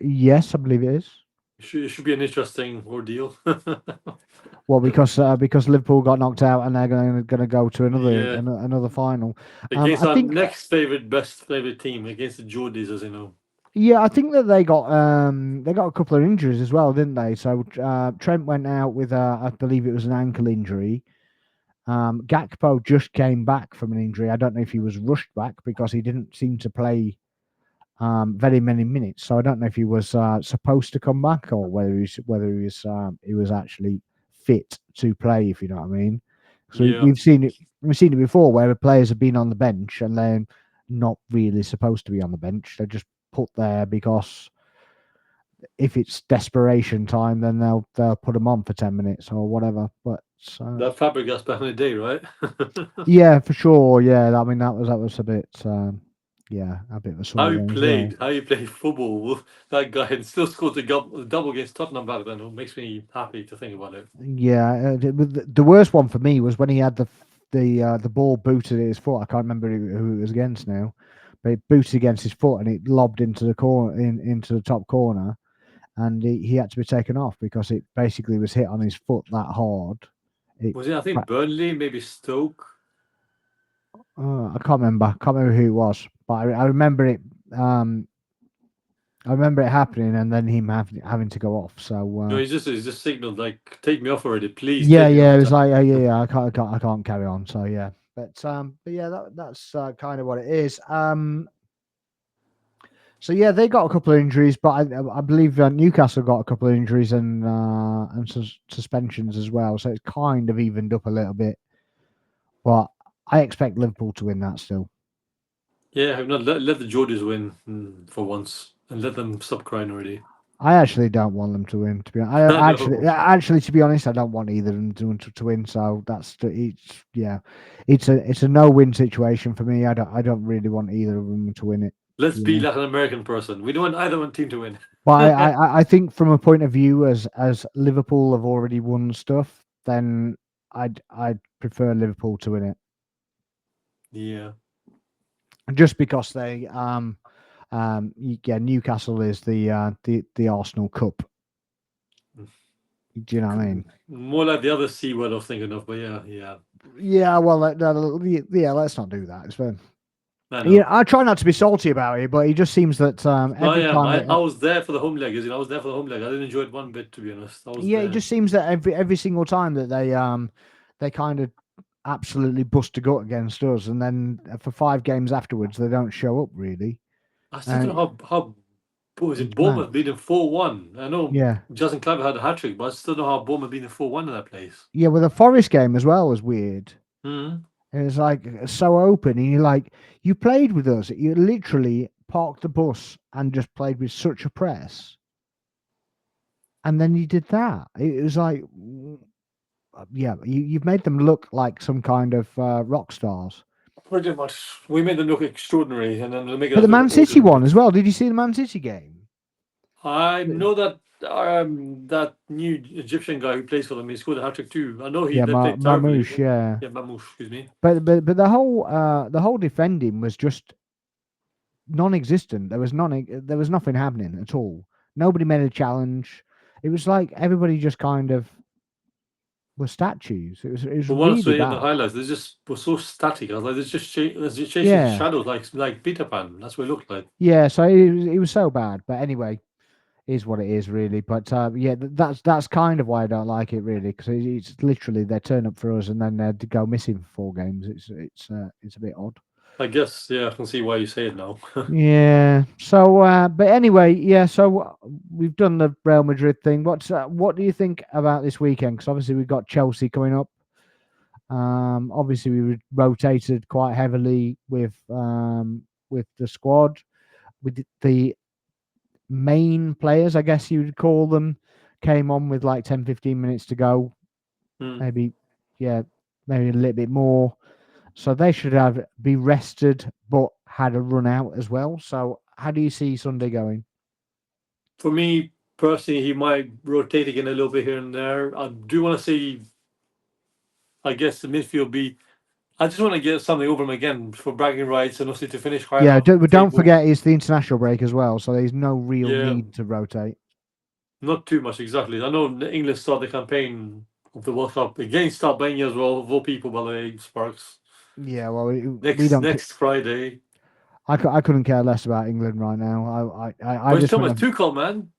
yes, I believe it is. It should be an interesting ordeal. Well, because Liverpool got knocked out and they're going to go to Yeah. another final. Against I our think next best favorite team, against the Geordies, as you know. yeah, I think that they got a couple of injuries as well, didn't they? So Trent went out with I believe it was an ankle injury. Gakpo just came back from an injury. I don't know if he was rushed back because he didn't seem to play very many minutes. So I don't know if he was supposed to come back or he was actually fit to play. If you know what I mean. So Yeah. we've seen it before where the players have been on the bench and they're not really supposed to be on the bench. They're just put there because if it's desperation time, then they'll put them on for 10 minutes or whatever. But That Fabregas back in the day, right? yeah, for sure. Yeah, I mean that was a bit yeah, a bit of a sore one as well. How you played football with that guy and still scored the double against Tottenham back then. It makes me happy to think about it. Yeah, the worst one for me was when he had the ball booted at his foot. I can't remember who it was against now, but it booted against his foot and it lobbed into the corner into the top corner, and he had to be taken off because it basically was hit on his foot that hard. It Was it, I think, Burnley, maybe Stoke? I can't remember. Can't remember who it was, but I remember it. Um, I remember it happening, and then him having to go off. So No, he's just signaled like, take me off already, please yeah, take me yeah, it off. was like yeah, I can't carry on. So yeah, but yeah, that's kind of what it is. So yeah, they got a couple of injuries, but I believe Newcastle got a couple of injuries and suspensions as well. So it's kind of evened up a little bit, but I expect Liverpool to win that still. Yeah, have not let the Geordies win for once and let them stop crying already. I actually don't want them to win. To be honest, I know. actually, to be honest, I don't want either of them to win. So it's yeah, it's a no-win situation for me. I don't really want either of them to win it. To Let's be be honest. like an American person. We don't want either one team to win. But I think from a point of view as Liverpool have already won stuff, then I'd prefer Liverpool to win it. Yeah. Just because they Newcastle is the Arsenal Cup. Do you know what I mean? More like the other C word I was thinking of, but yeah. Yeah, well, yeah, let's not do that. It's fine. I know. I try not to be salty about it, but it just seems that every I am. time I was there for the home leg. I was there for the home leg. I didn't enjoy it one bit, to be honest. I was it there. just seems that every single time that they kind of absolutely bust a gut against us, and then for 5 games afterwards they don't show up really. I still don't know how was it It's mad. Bournemouth beating 4-1. I know Yeah, Justin Clive had a hat trick, but I still don't know how Bournemouth beating 4-1 in that place. yeah. Well, the Forest game as well was weird. Hmm. It was like so open, and you played with us. You literally parked the bus and just played with such a press, and then you did that. It was like, yeah, you've made them look like some kind of rock stars. Pretty much. We made them look extraordinary, and then they make But us the look Man City one ordinary. as well. Did you see the Man City game? I know that that new Egyptian guy who plays for them, he scored a hat trick too. I know Yeah, they played terribly. Marmouche. Yeah, Yeah, Mamouche, excuse me. but the whole defending was just non-existent. There was nothing happening at all. Nobody made a challenge. It was like everybody just kind of were statues. It was But once really we in the bad. highlights, they just were so static. I was like, they're just chasing Yeah, shadows like Peter Pan. That's what it looked like. yeah. So it was so bad. But anyway, is what it is really. But yeah, that's kind of why I don't like it really, because it's literally they turn up for us and then they go missing for 4 games. It's a bit odd. I guess, yeah, I can see why you say it now. Yeah. So, but anyway, yeah. So we've done the Real Madrid thing. What do you think about this weekend? Because obviously we've got Chelsea coming up. Obviously we rotated quite heavily with the squad. With the main players, I guess you would call them, came on with like 10, 15 minutes to go. Hmm. Maybe, yeah, maybe a little bit more. So they should be rested, but had a run out as well. So how do you see Sunday going? For me personally, he might rotate again a little bit here and there. I do want to see, I guess, the midfield be. I just want to get something over him again for bragging rights and also to finish higher Yeah, up the don't table. forget it's the international break as well, so there's no real Yeah, need to rotate. not too much exactly. I know England started the campaign of the World Cup against Albania as well. Of all people, by the way, Sparks. Yeah, well, we Next don't. next Friday. I couldn't care less about England right now. I But it's just Thomas want to. Tuchel, man.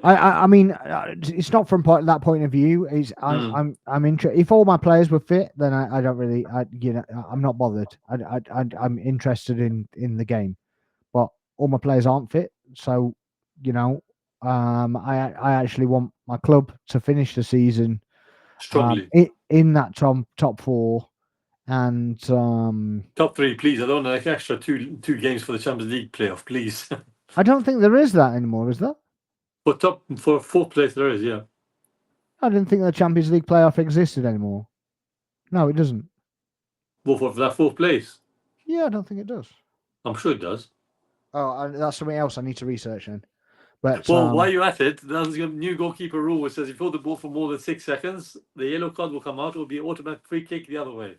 I mean, it's not from that point of view. Is Hmm. I'm interested. If all my players were fit, then I don't really. I'm not bothered. I'm interested in the game, but all my players aren't fit, so you know, I actually want my club to finish the season Strongly. in that top four, and Top three, please. I don't want like extra two games for the Champions League playoff, please. I don't think there is that anymore, is there? For fourth place, there is, yeah. I didn't think the Champions League playoff existed anymore. No, it doesn't. Well, for that fourth place, Yeah, I don't think it does. I'm sure it does. Oh, that's something else I need to research then. But Well, while you're at it, there's a new goalkeeper rule which says if you hold the ball for more than 6 seconds, the yellow card will come out. It will be an automatic free kick the other way.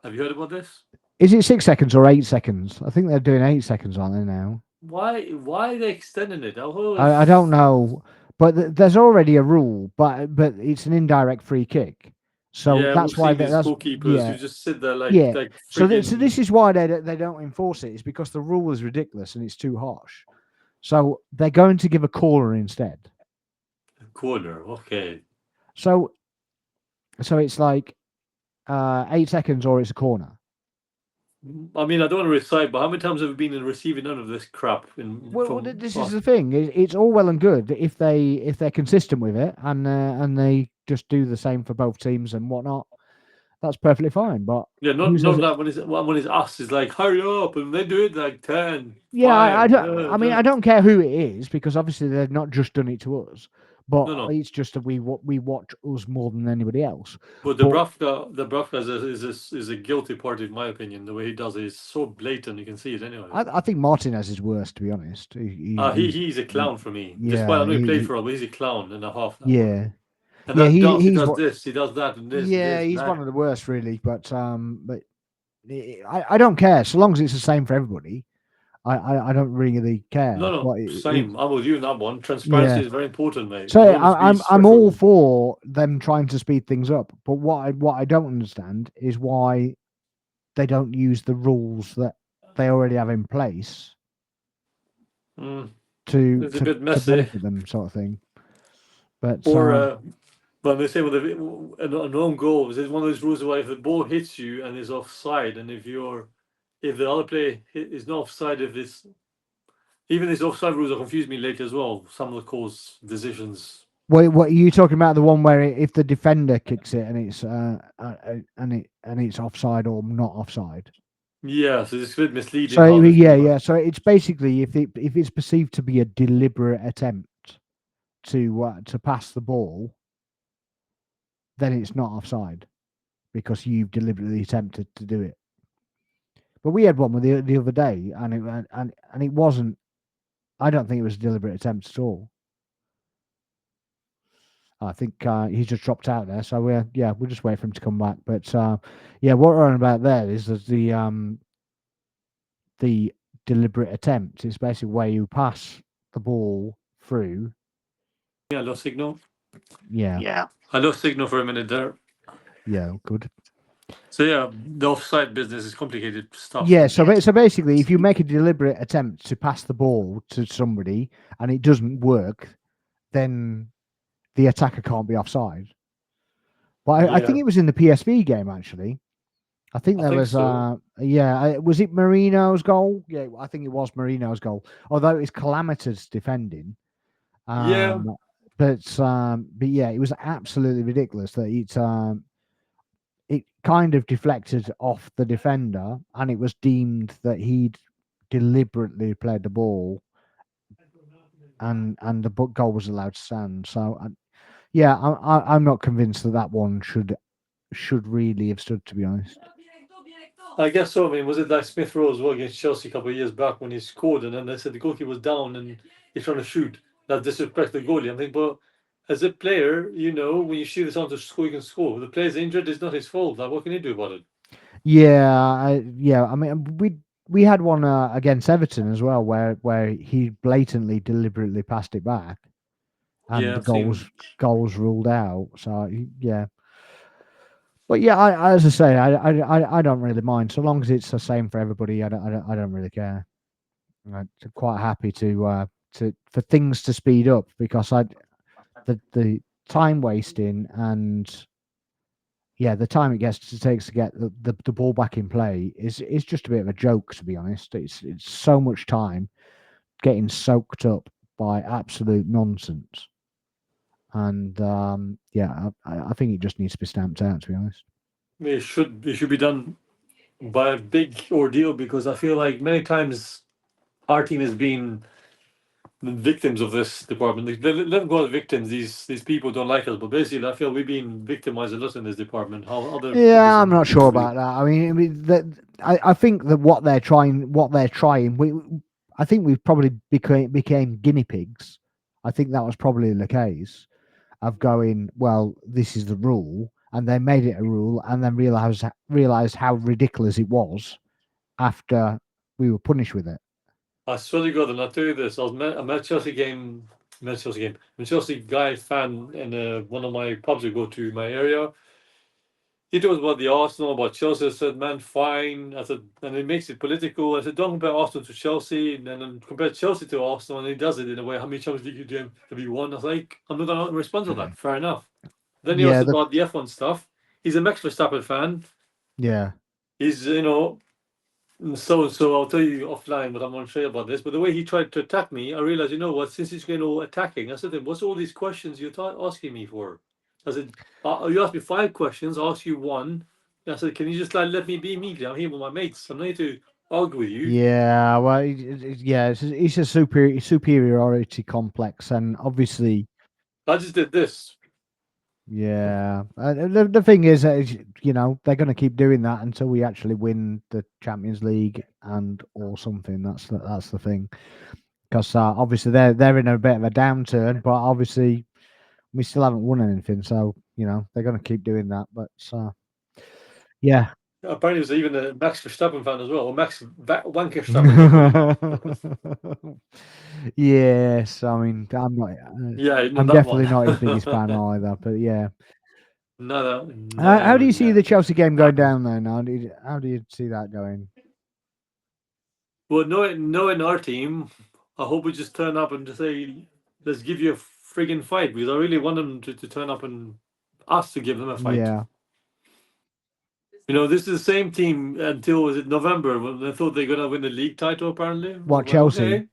Have you heard about this? is it 6 seconds or 8 seconds? I think they're doing 8 seconds, aren't they now? Why are they extending it? I don't know, but there's already a rule, but it's an indirect free kick, so Yeah, that's we've why seen these that's goalkeepers yeah who just sit there yeah. like So freaking this is why they don't enforce it. It's because the rule is ridiculous and it's too harsh. So they're going to give a corner instead. corner. Okay. So it's like 8 seconds or it's a corner. I mean, I don't want to recite, but how many times have we been in receiving none of this crap? Well, this is the thing. It's all well and good if they're consistent with it and they just do the same for both teams and whatnot. That's perfectly fine. But Yeah, who says not it? that when it's us, it's like hurry up, and they do it like 10, Yeah, I 5. don't. I mean, I don't care who it is because obviously they've not just done it to us. but No, no. it's just that we watch us more than anybody else. But But the Bravka is a guilty party, in my opinion. The way he does it is so blatant, you can see it anyway. I think Martinez is worse, to be honest. He's a clown for me. Despite I Yeah, know he played for us, but he's a clown and a half now. But yeah, and yeah. that dance, he He's does what. this, he does that, and Yeah, this, and he's one that. of the worst, really. But I don't care so long as it's the same for everybody. I don't really care. No, no, But same. I'm with you in that one. Transparency yeah. is very important, mate. So I don't want to be I'm stressed all over. for them trying to speed things up. But what I don't understand is why they don't use the rules that they already have in place Mm, to it's a to bit to messy. benefit them, sort of thing. But Or but they say with an own goal, is one of those rules where if the ball hits you and is offside, and if the other player is not offside, if it's even these offside rules have confused me lately as well. Some of the calls decisions. what are you talking about? The one where if the defender kicks it and it's offside or not offside. Yeah, so it's a bit misleading So how this. yeah. So it's basically if it's perceived to be a deliberate attempt to pass the ball, then it's not offside because you've deliberately attempted to do it. But we had one with the other day, and it wasn't. I don't think it was a deliberate attempt at all. I think he's just dropped out there, so we'll just wait for him to come back. But yeah, what we're on about there is that the deliberate attempt is basically where you pass the ball through. Yeah, I lost signal. Yeah, I lost signal for a minute there. yeah, good. So yeah, the offside business is complicated stuff. Yeah, And so basically, if you make a deliberate attempt to pass the ball to somebody and it doesn't work, then the attacker can't be offside. But I yeah, think it was in the PSV game actually. I think I there think was so. was it Marino's goal? Yeah, I think it was Marino's goal. Although it was Calamitous defending. Yeah, Um but yeah, it was absolutely ridiculous that it kind of deflected off the defender and it was deemed that he'd deliberately played the ball and the goal was allowed to stand. So yeah, I'm not convinced that that one should really have stood, to be honest. I guess so. I mean, was it like Smith Rowe as well against Chelsea a couple of years back when he scored, and then they said the goalkeeper was down and he's trying to shoot. That disrespect the goalie. I think, but as a player, when you shoot this on to score, you can score. If the player's injured, it's not his fault. Like, what can he do about it? Yeah, yeah. I mean, we had one against Everton as well, where he blatantly, deliberately passed it back, and Yeah, the I've seen. goals ruled out. So yeah, but yeah, as I say, I don't really mind so long as it's the same for everybody. I don't really care. I'm quite happy to for things to speed up because the time wasting and yeah, the time takes to get the ball back in play is just a bit of a joke, to be honest. It's so much time getting soaked up by absolute nonsense, and yeah, I think it just needs to be stamped out, to be honest. It should be done by a big ordeal because I feel like many times our team has been the victims of this department. Let them go as victims. These people don't like us, but basically, I feel we've been victimized a lot in this department. How other Yeah, I'm divisions not seem sure to be. about that. I think that what they're trying, I think we've probably became guinea pigs. I think that was probably the case of going, well, this is the rule, and they made it a rule, and then realized how ridiculous it was after we were punished with it. I swear to God, and I'll tell you this: I'm at Chelsea game, not Chelsea game. I'm a Chelsea guy fan in one of my pubs I go to in my area. He talks about the Arsenal, about Chelsea. I said, man, fine. I said, and he makes it political. I said, don't compare Arsenal to Chelsea, and then compare Chelsea to Arsenal, and he does it in a way. How many Champions League have you won? I was like, I'm not going to respond to that. Fair enough. Then he Yeah, asked about the F1 stuff. He's a Max Verstappen fan. yeah, He's, so I'll tell you offline, but I'm not sure about this. But the way he tried to attack me, I realized, you know what? Since he's going all attacking, I said to him, "What's all these questions you're asking me for?" I said, "You asked me 5 questions. I asked you one." I said, "Can you just let me be me? I'm here with my mates. I'm not here to argue with you." yeah. Well, yeah, it's a superiority complex, and obviously. I just did this. Yeah, the thing is, you know, they're going to keep doing that until we actually win the Champions League and or something. That's the thing, because obviously they're in a bit of a downturn, but obviously we still haven't won anything, so you know they're going to keep doing that. But yeah. Apparently, it was even a Max Verstappen fan as well, or Max Wanker Verstappen, whatever. Yes, I mean Yeah, you know I'm that definitely one. not his biggest fan either. But yeah, No, no, how do no, you see no. the Chelsea game going down there now? How do you see that going? Well, knowing our team, I hope we just turn up and just say, let's give you a friggin' fight, because I really want them to turn up and us to give them a fight. Yeah. You know, this is the same team until, was it November, when they thought they're going to win the league title, apparently. I What, was like, Chelsea? okay.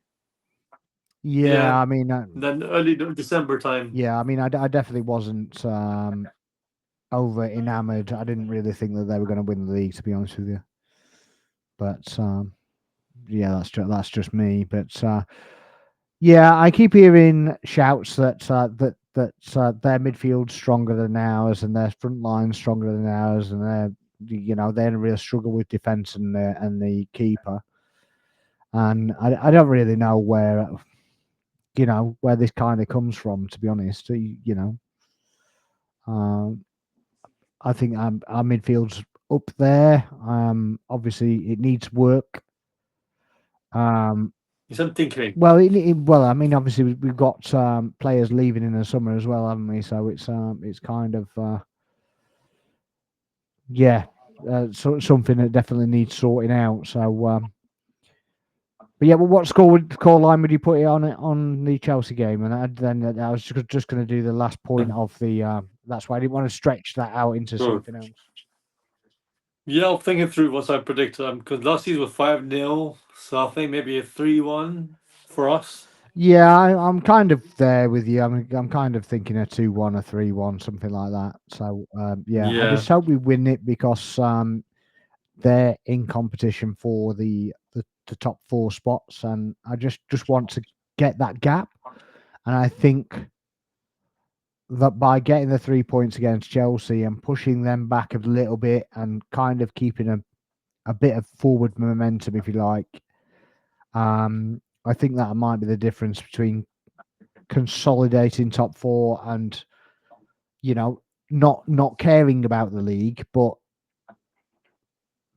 Yeah, Yeah. I mean, And then early December time. yeah, I mean, I definitely wasn't over enamored. I didn't really think that they were going to win the league, to be honest with you. But yeah, that's just me. But yeah, I keep hearing shouts that their midfield's stronger than ours, and their front line's stronger than ours, and they're in a real struggle with defence and the keeper. And I don't really know where this kind of comes from, to be honest. Um, I think our midfield's up there. Obviously, it needs work. Um, It's some tinkering. well, I mean, obviously, we've got players leaving in the summer as well, haven't we? So it's kind of yeah, something that definitely needs sorting out. So, but yeah, well, what score line would you put it on the Chelsea game? And then I was just going to do the last point of the. That's why I didn't want to stretch that out into Sure. something else. Yeah, I'm thinking through what I predict. Because last season was 5-0, so I think maybe a 3-1 for us. Yeah, I'm kind of there with you. I'm kind of thinking a 2-1, a 3-1, something like that. So yeah, I Yeah. just hope we win it because they're in competition for the top four spots, and I just want to get that gap. And I think that by getting the 3 points against Chelsea and pushing them back a little bit and kind of keeping a bit of forward momentum, if you like, I think that might be the difference between consolidating top four and not caring about the league, but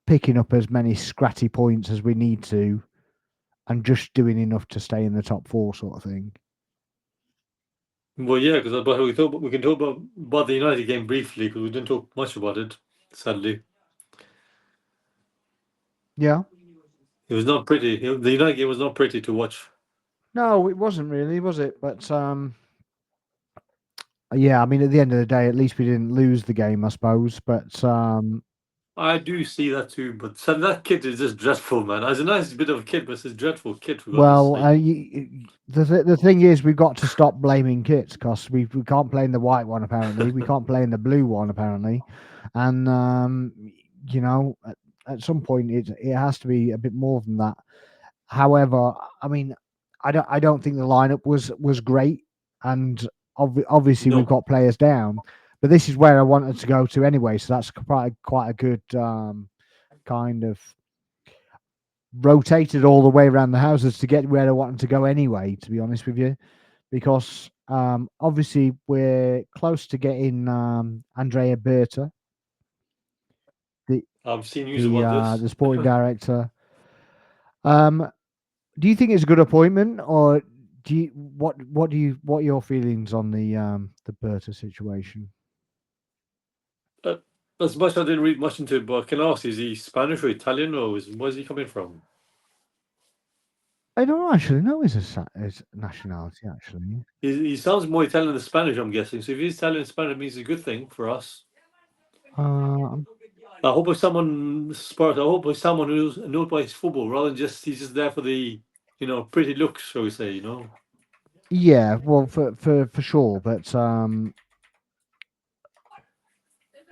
picking up as many scratty points as we need to and just doing enough to stay in the top four, sort of thing. Well, yeah, because we can talk about the United game briefly, because we didn't talk much about it, sadly. Yeah. It was not pretty. The United game was not pretty to watch. No, it wasn't really, was it? But yeah, I mean, at the end of the day, at least we didn't lose the game, I suppose. But I do see that too, but that kid is just dreadful, man. As a nice bit of a kid, but it's a dreadful kid, for goodness well, sake. the thing is, we've got to stop blaming kits because we can't play in the white one apparently. We can't play in the blue one apparently, and at some point it has to be a bit more than that. However, I mean, I don't think the lineup was great, and obviously we've No. got players down, but this is where I wanted to go to anyway. So that's quite a good kind of rotated all the way around the houses to get where I wanted to go anyway. To be honest with you, because obviously we're close to getting Andrea Berta, the I've seen news about this. the sporting director. Um, do you think it's a good appointment, or what are your feelings on the Berta situation? Uh, as much I didn't read much into it, but I can ask: is he Spanish or Italian, or where's he coming from? I don't actually know his nationality actually. He sounds more Italian than Spanish, I'm guessing. So if he's Italian and Spanish, it means it's a good thing for us. Um, I hope it's someone Spurs. I hope it's someone who's knows about his football, rather than he's just there for the pretty looks, shall we say? yeah, well, for sure, but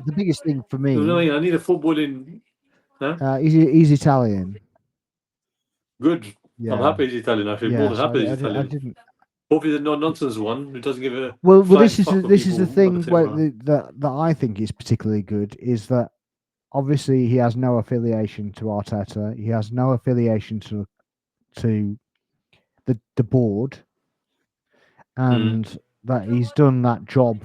the biggest thing for You know, me, I need a footballing. Huh? he's Italian. Good. I'm Yeah, happy he's Italian. Actually, more yeah. than So happy he's I Italian. didn't. Hopefully the no-nonsense one. It doesn't give a Well, flying this is fuck what this is the people want to thing say where about him. that I think is particularly good is that obviously he has no affiliation to Arteta. He has no affiliation to the board, Mm, and that he's done that job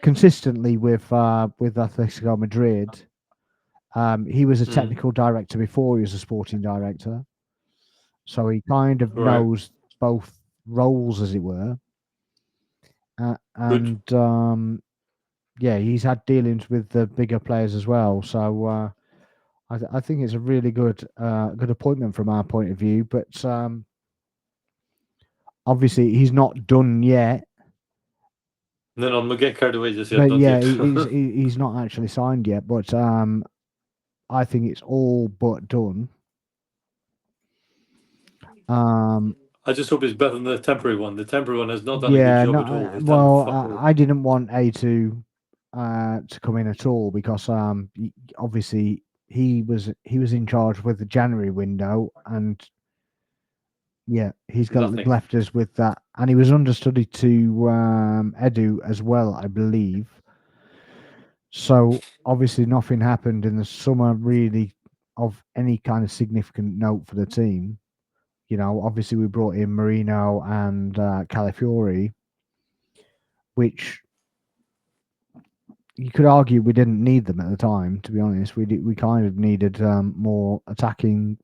consistently with Atletico Madrid. He was a mm, technical director before he was a sporting director, so he kind of right. knows both roles, as it were. Good. And yeah, he's had dealings with the bigger players as well. So I think it's a really good appointment from our point of view. But obviously, he's not done yet. No, I'm not getting carried away just yet. But Not yeah, yet. he's not actually signed yet. But I think it's all but done. I just hope it's better than the temporary one. The temporary one has not done a good Yeah, job no, at all. He's done well, fuck all. I didn't want to come in at all because obviously he was in charge with the January window, and yeah, he's got Nothing. left us with that, and he was understudy to Edu as well, I believe. So obviously nothing happened in the summer really of any kind of significant note for the team. You know, obviously we brought in Marino and Calafiori, which you could argue we didn't need them at the time. To be honest, we kind of needed more attacking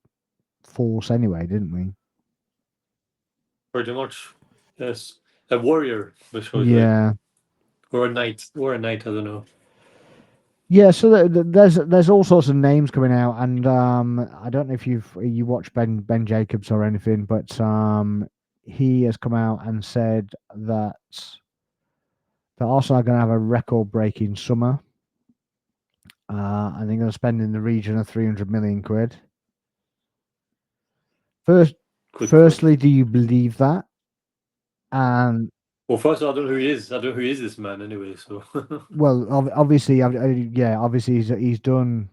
force anyway, didn't we? Pretty much. Yes. A warrior, shall we say. Yeah, Or a knight. Or a knight, I don't know. yeah. So there's all sorts of names coming out, and I don't know if you watch Ben Jacobs or anything, but he has come out and said that Arsenal are going to have a record-breaking summer. And they're going to spend in the region of 300 million quid. First, Good God. firstly, do you believe that? And Well, first, I don't know who he is. I don't know who is this man anyway, so. well, obviously, yeah, obviously he's done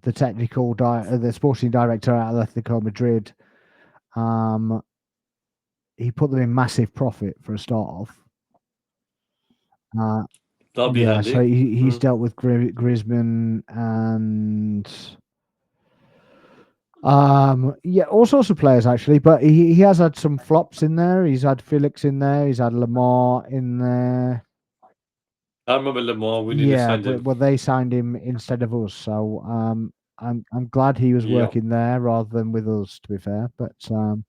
the sporting director at Atletico Madrid. Um, he put them in massive profit for a start off. Uh, That'll be yeah, so handy. he's Mm. dealt with Griezmann and yeah, all sorts of players actually, but he has had some flops in there. He's had Felix in there. He's had Lamar in there. I remember Lamar. We need to Yeah, sign but him. well, they signed him instead of us, so I'm glad he was Yeah. working there rather than with us. To be fair, but so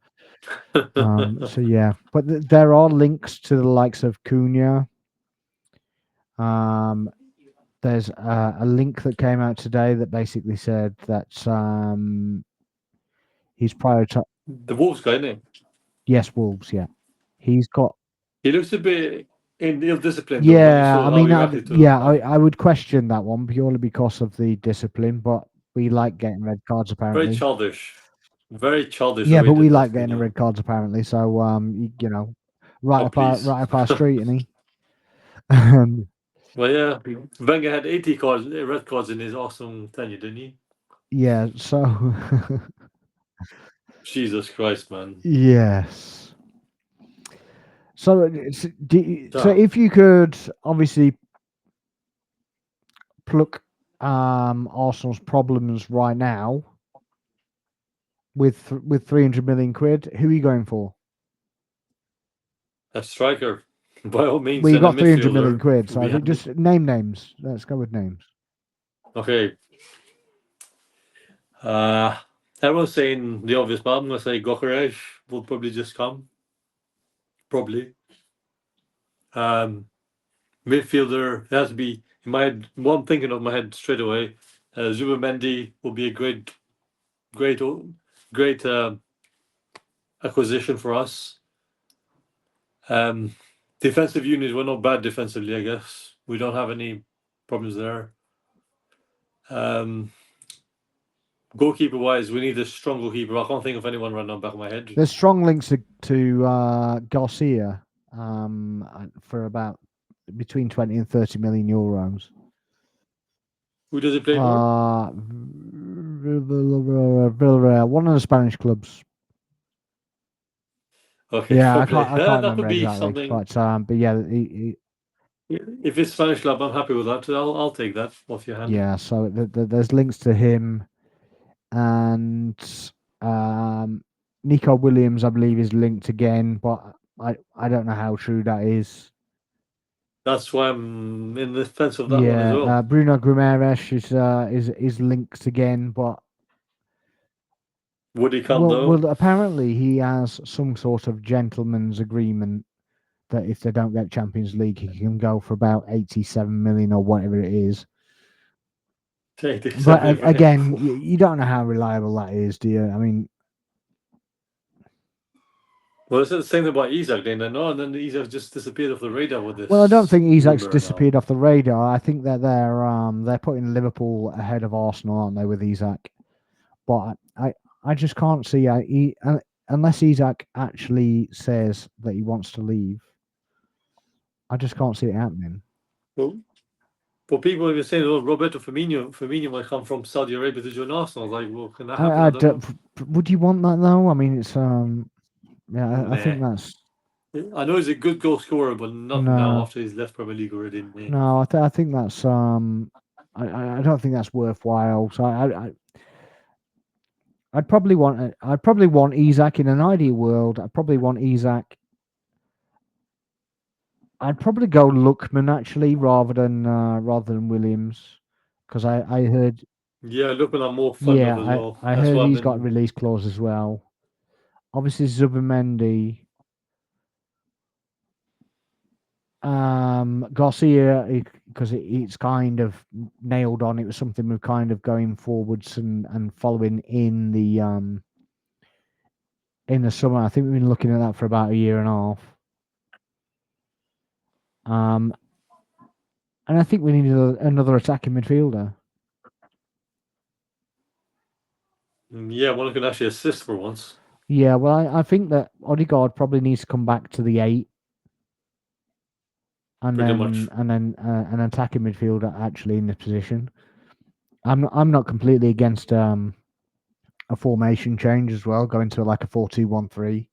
yeah, but there are links to the likes of Cunha. Um, there's a link that came out today that basically said that he's prioritized. The Wolves guy, isn't he? Yes, Wolves. Yeah, he's got. He looks a bit in ill-disciplined, though, when you Yeah, I saw how mean, he reacted to yeah, him. I would question that one purely because of the discipline, but we like getting red cards Very apparently. childish. Very childish the Yeah, way he but we did that like to getting the Cunha. red cards apparently. So you know, Oh, please. right up our street, and he. Um, Well, yeah, Wenger had 80 cards, red cards in his awesome tenure, didn't he? yeah. So Jesus Christ, man. yes. So so Damn. if you could obviously pluck Arsenal's problems right now with 300 million quid, who are you going for? A striker, by all Well, means, you and a got 300 million midfielder quid, would so I be think handy. just name names. Let's go with names. Okay. Uh, Everyone's saying the obvious, but I'm going to say Gokaresh will probably just come. Probably. Um, Midfielder, it has to be, in my head, what I'm thinking of my head straight away. Zubimendi will be a great, great acquisition for us. Defensive units were not bad defensively, I guess. We don't have any problems there. Goalkeeper wise, we need a strong goalkeeper. I can't think of anyone right now back of my head. There's strong links to Garcia for about between 20 and 30 million euros. Who does he play for? Villarreal, one of the Spanish clubs. Okay, Yeah, fair I play. can't That remember would be exactly, something. but yeah, If it's Spanish club, I'm happy with that. I'll take that off your hand. yeah. So there's links to him, and um, Nico Williams, I believe, is linked again, but I don't know how true that is. That's why I'm in the fence of that one as Yeah, well. Bruno Guimaraes is linked again, but Would he come well, though? apparently he has some sort of gentleman's agreement that if they don't get Champions League, he can go for about 87 million or whatever it is. Take this But for him. again, you don't know how reliable that is, do you? I mean, Well, it's the same thing about Isak then, no, and then Isak just disappeared off the radar with well, I don't this think Isak's rumor now. disappeared off the radar. I think that they're putting Liverpool ahead of Arsenal, aren't they, with Isak? But I just can't see unless Isak actually says that he wants to leave. I just can't see it happening. Well, but people have been saying, "Oh, Roberto Firmino might come from Saudi Arabia to join Arsenal." I was like, well, can that happen? I I don't know. would you want that though? I mean, it's yeah, I Nah. think that's I know he's a good goal scorer, but not now no, after he's left Premier League already. Nah. no. I think that's I don't think that's worthwhile. So I'd probably want Isak in an ideal world. I'd probably want Isak. I'd probably go Lookman actually rather than Williams because I heard Yeah, look what I'm more fond yeah of as well. I That's heard why I've he's got a been. release clause as well. Obviously Zubimendi, Garcia because it's kind of nailed on. It was something we're kind of going forwards and following in the summer. I think we've been looking at that for about a year and a half. And I think we need another attacking midfielder. Yeah, one who can actually assist for once. Yeah, well, I think that Odegaard probably needs to come back to the 8, Pretty much. and then an attacking midfielder actually in this position. I'm not completely against a formation change as well, going to like a 4-2-1-3.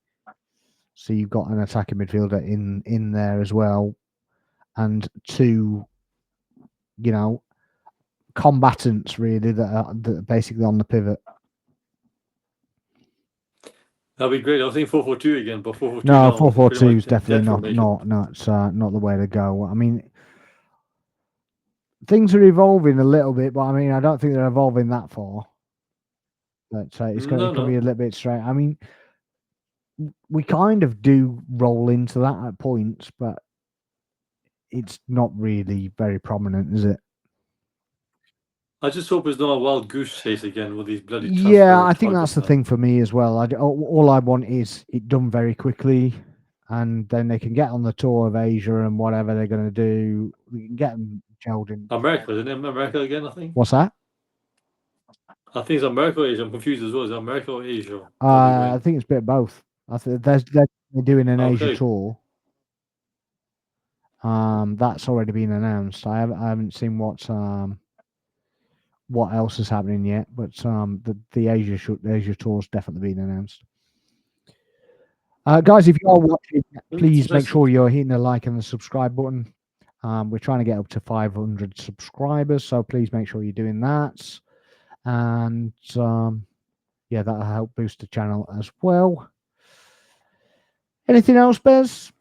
So you've got an attacking midfielder in there as well, and two, you know, combatants really that are basically on the pivot. That'd be great. I was thinking 4-4-2 again, but 4-4-2 No, now four is four pretty two is much definitely dead formation. not the way to go. I mean, things are evolving a little bit, but I mean, I don't think they're evolving that far. But No, it can be no. a little bit straight. I mean, we kind of do roll into that at points, but it's not really very prominent, is it? I just hope it's not a wild goose chase again with these bloody Yeah, transfer I think that's targets the now. thing for me as well. All I want is it done very quickly, and then they can get on the tour of Asia and whatever they're going to do. We can get them gelled in. America, isn't it? America again, I think. What's that? I think it's America or Asia. I'm confused as well. Is it America or Asia? They'll be I going. think it's a bit of both. I think they're doing an Asia Okay. tour. That's already been announced. I haven't seen what else is happening yet, but the Asia tour's definitely been announced. Guys, if you are watching, It's please make interesting. sure you're hitting the like and the subscribe button. We're trying to get up to 500 subscribers, so please make sure you're doing that. And yeah, that'll help boost the channel as well. Anything else, Bez?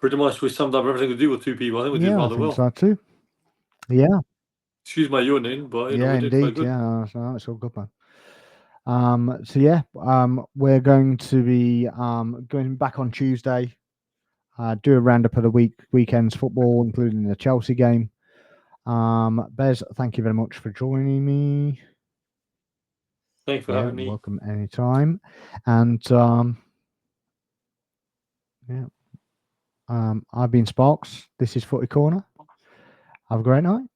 Pretty much we summed up everything to do with two people. I think we did Yeah, I rather think well. so too. Yeah, Excuse my yawning, but yeah, we did quite indeed. good. Yeah, so it's all good, man. So yeah, we're going to be going back on Tuesday. Do a roundup of the weekend's football, including the Chelsea game. Bez, thank you very much for joining me. Thanks for Yeah, having me. welcome anytime. And yeah, I've been Sparks. This is Footy Corner. Have a great night.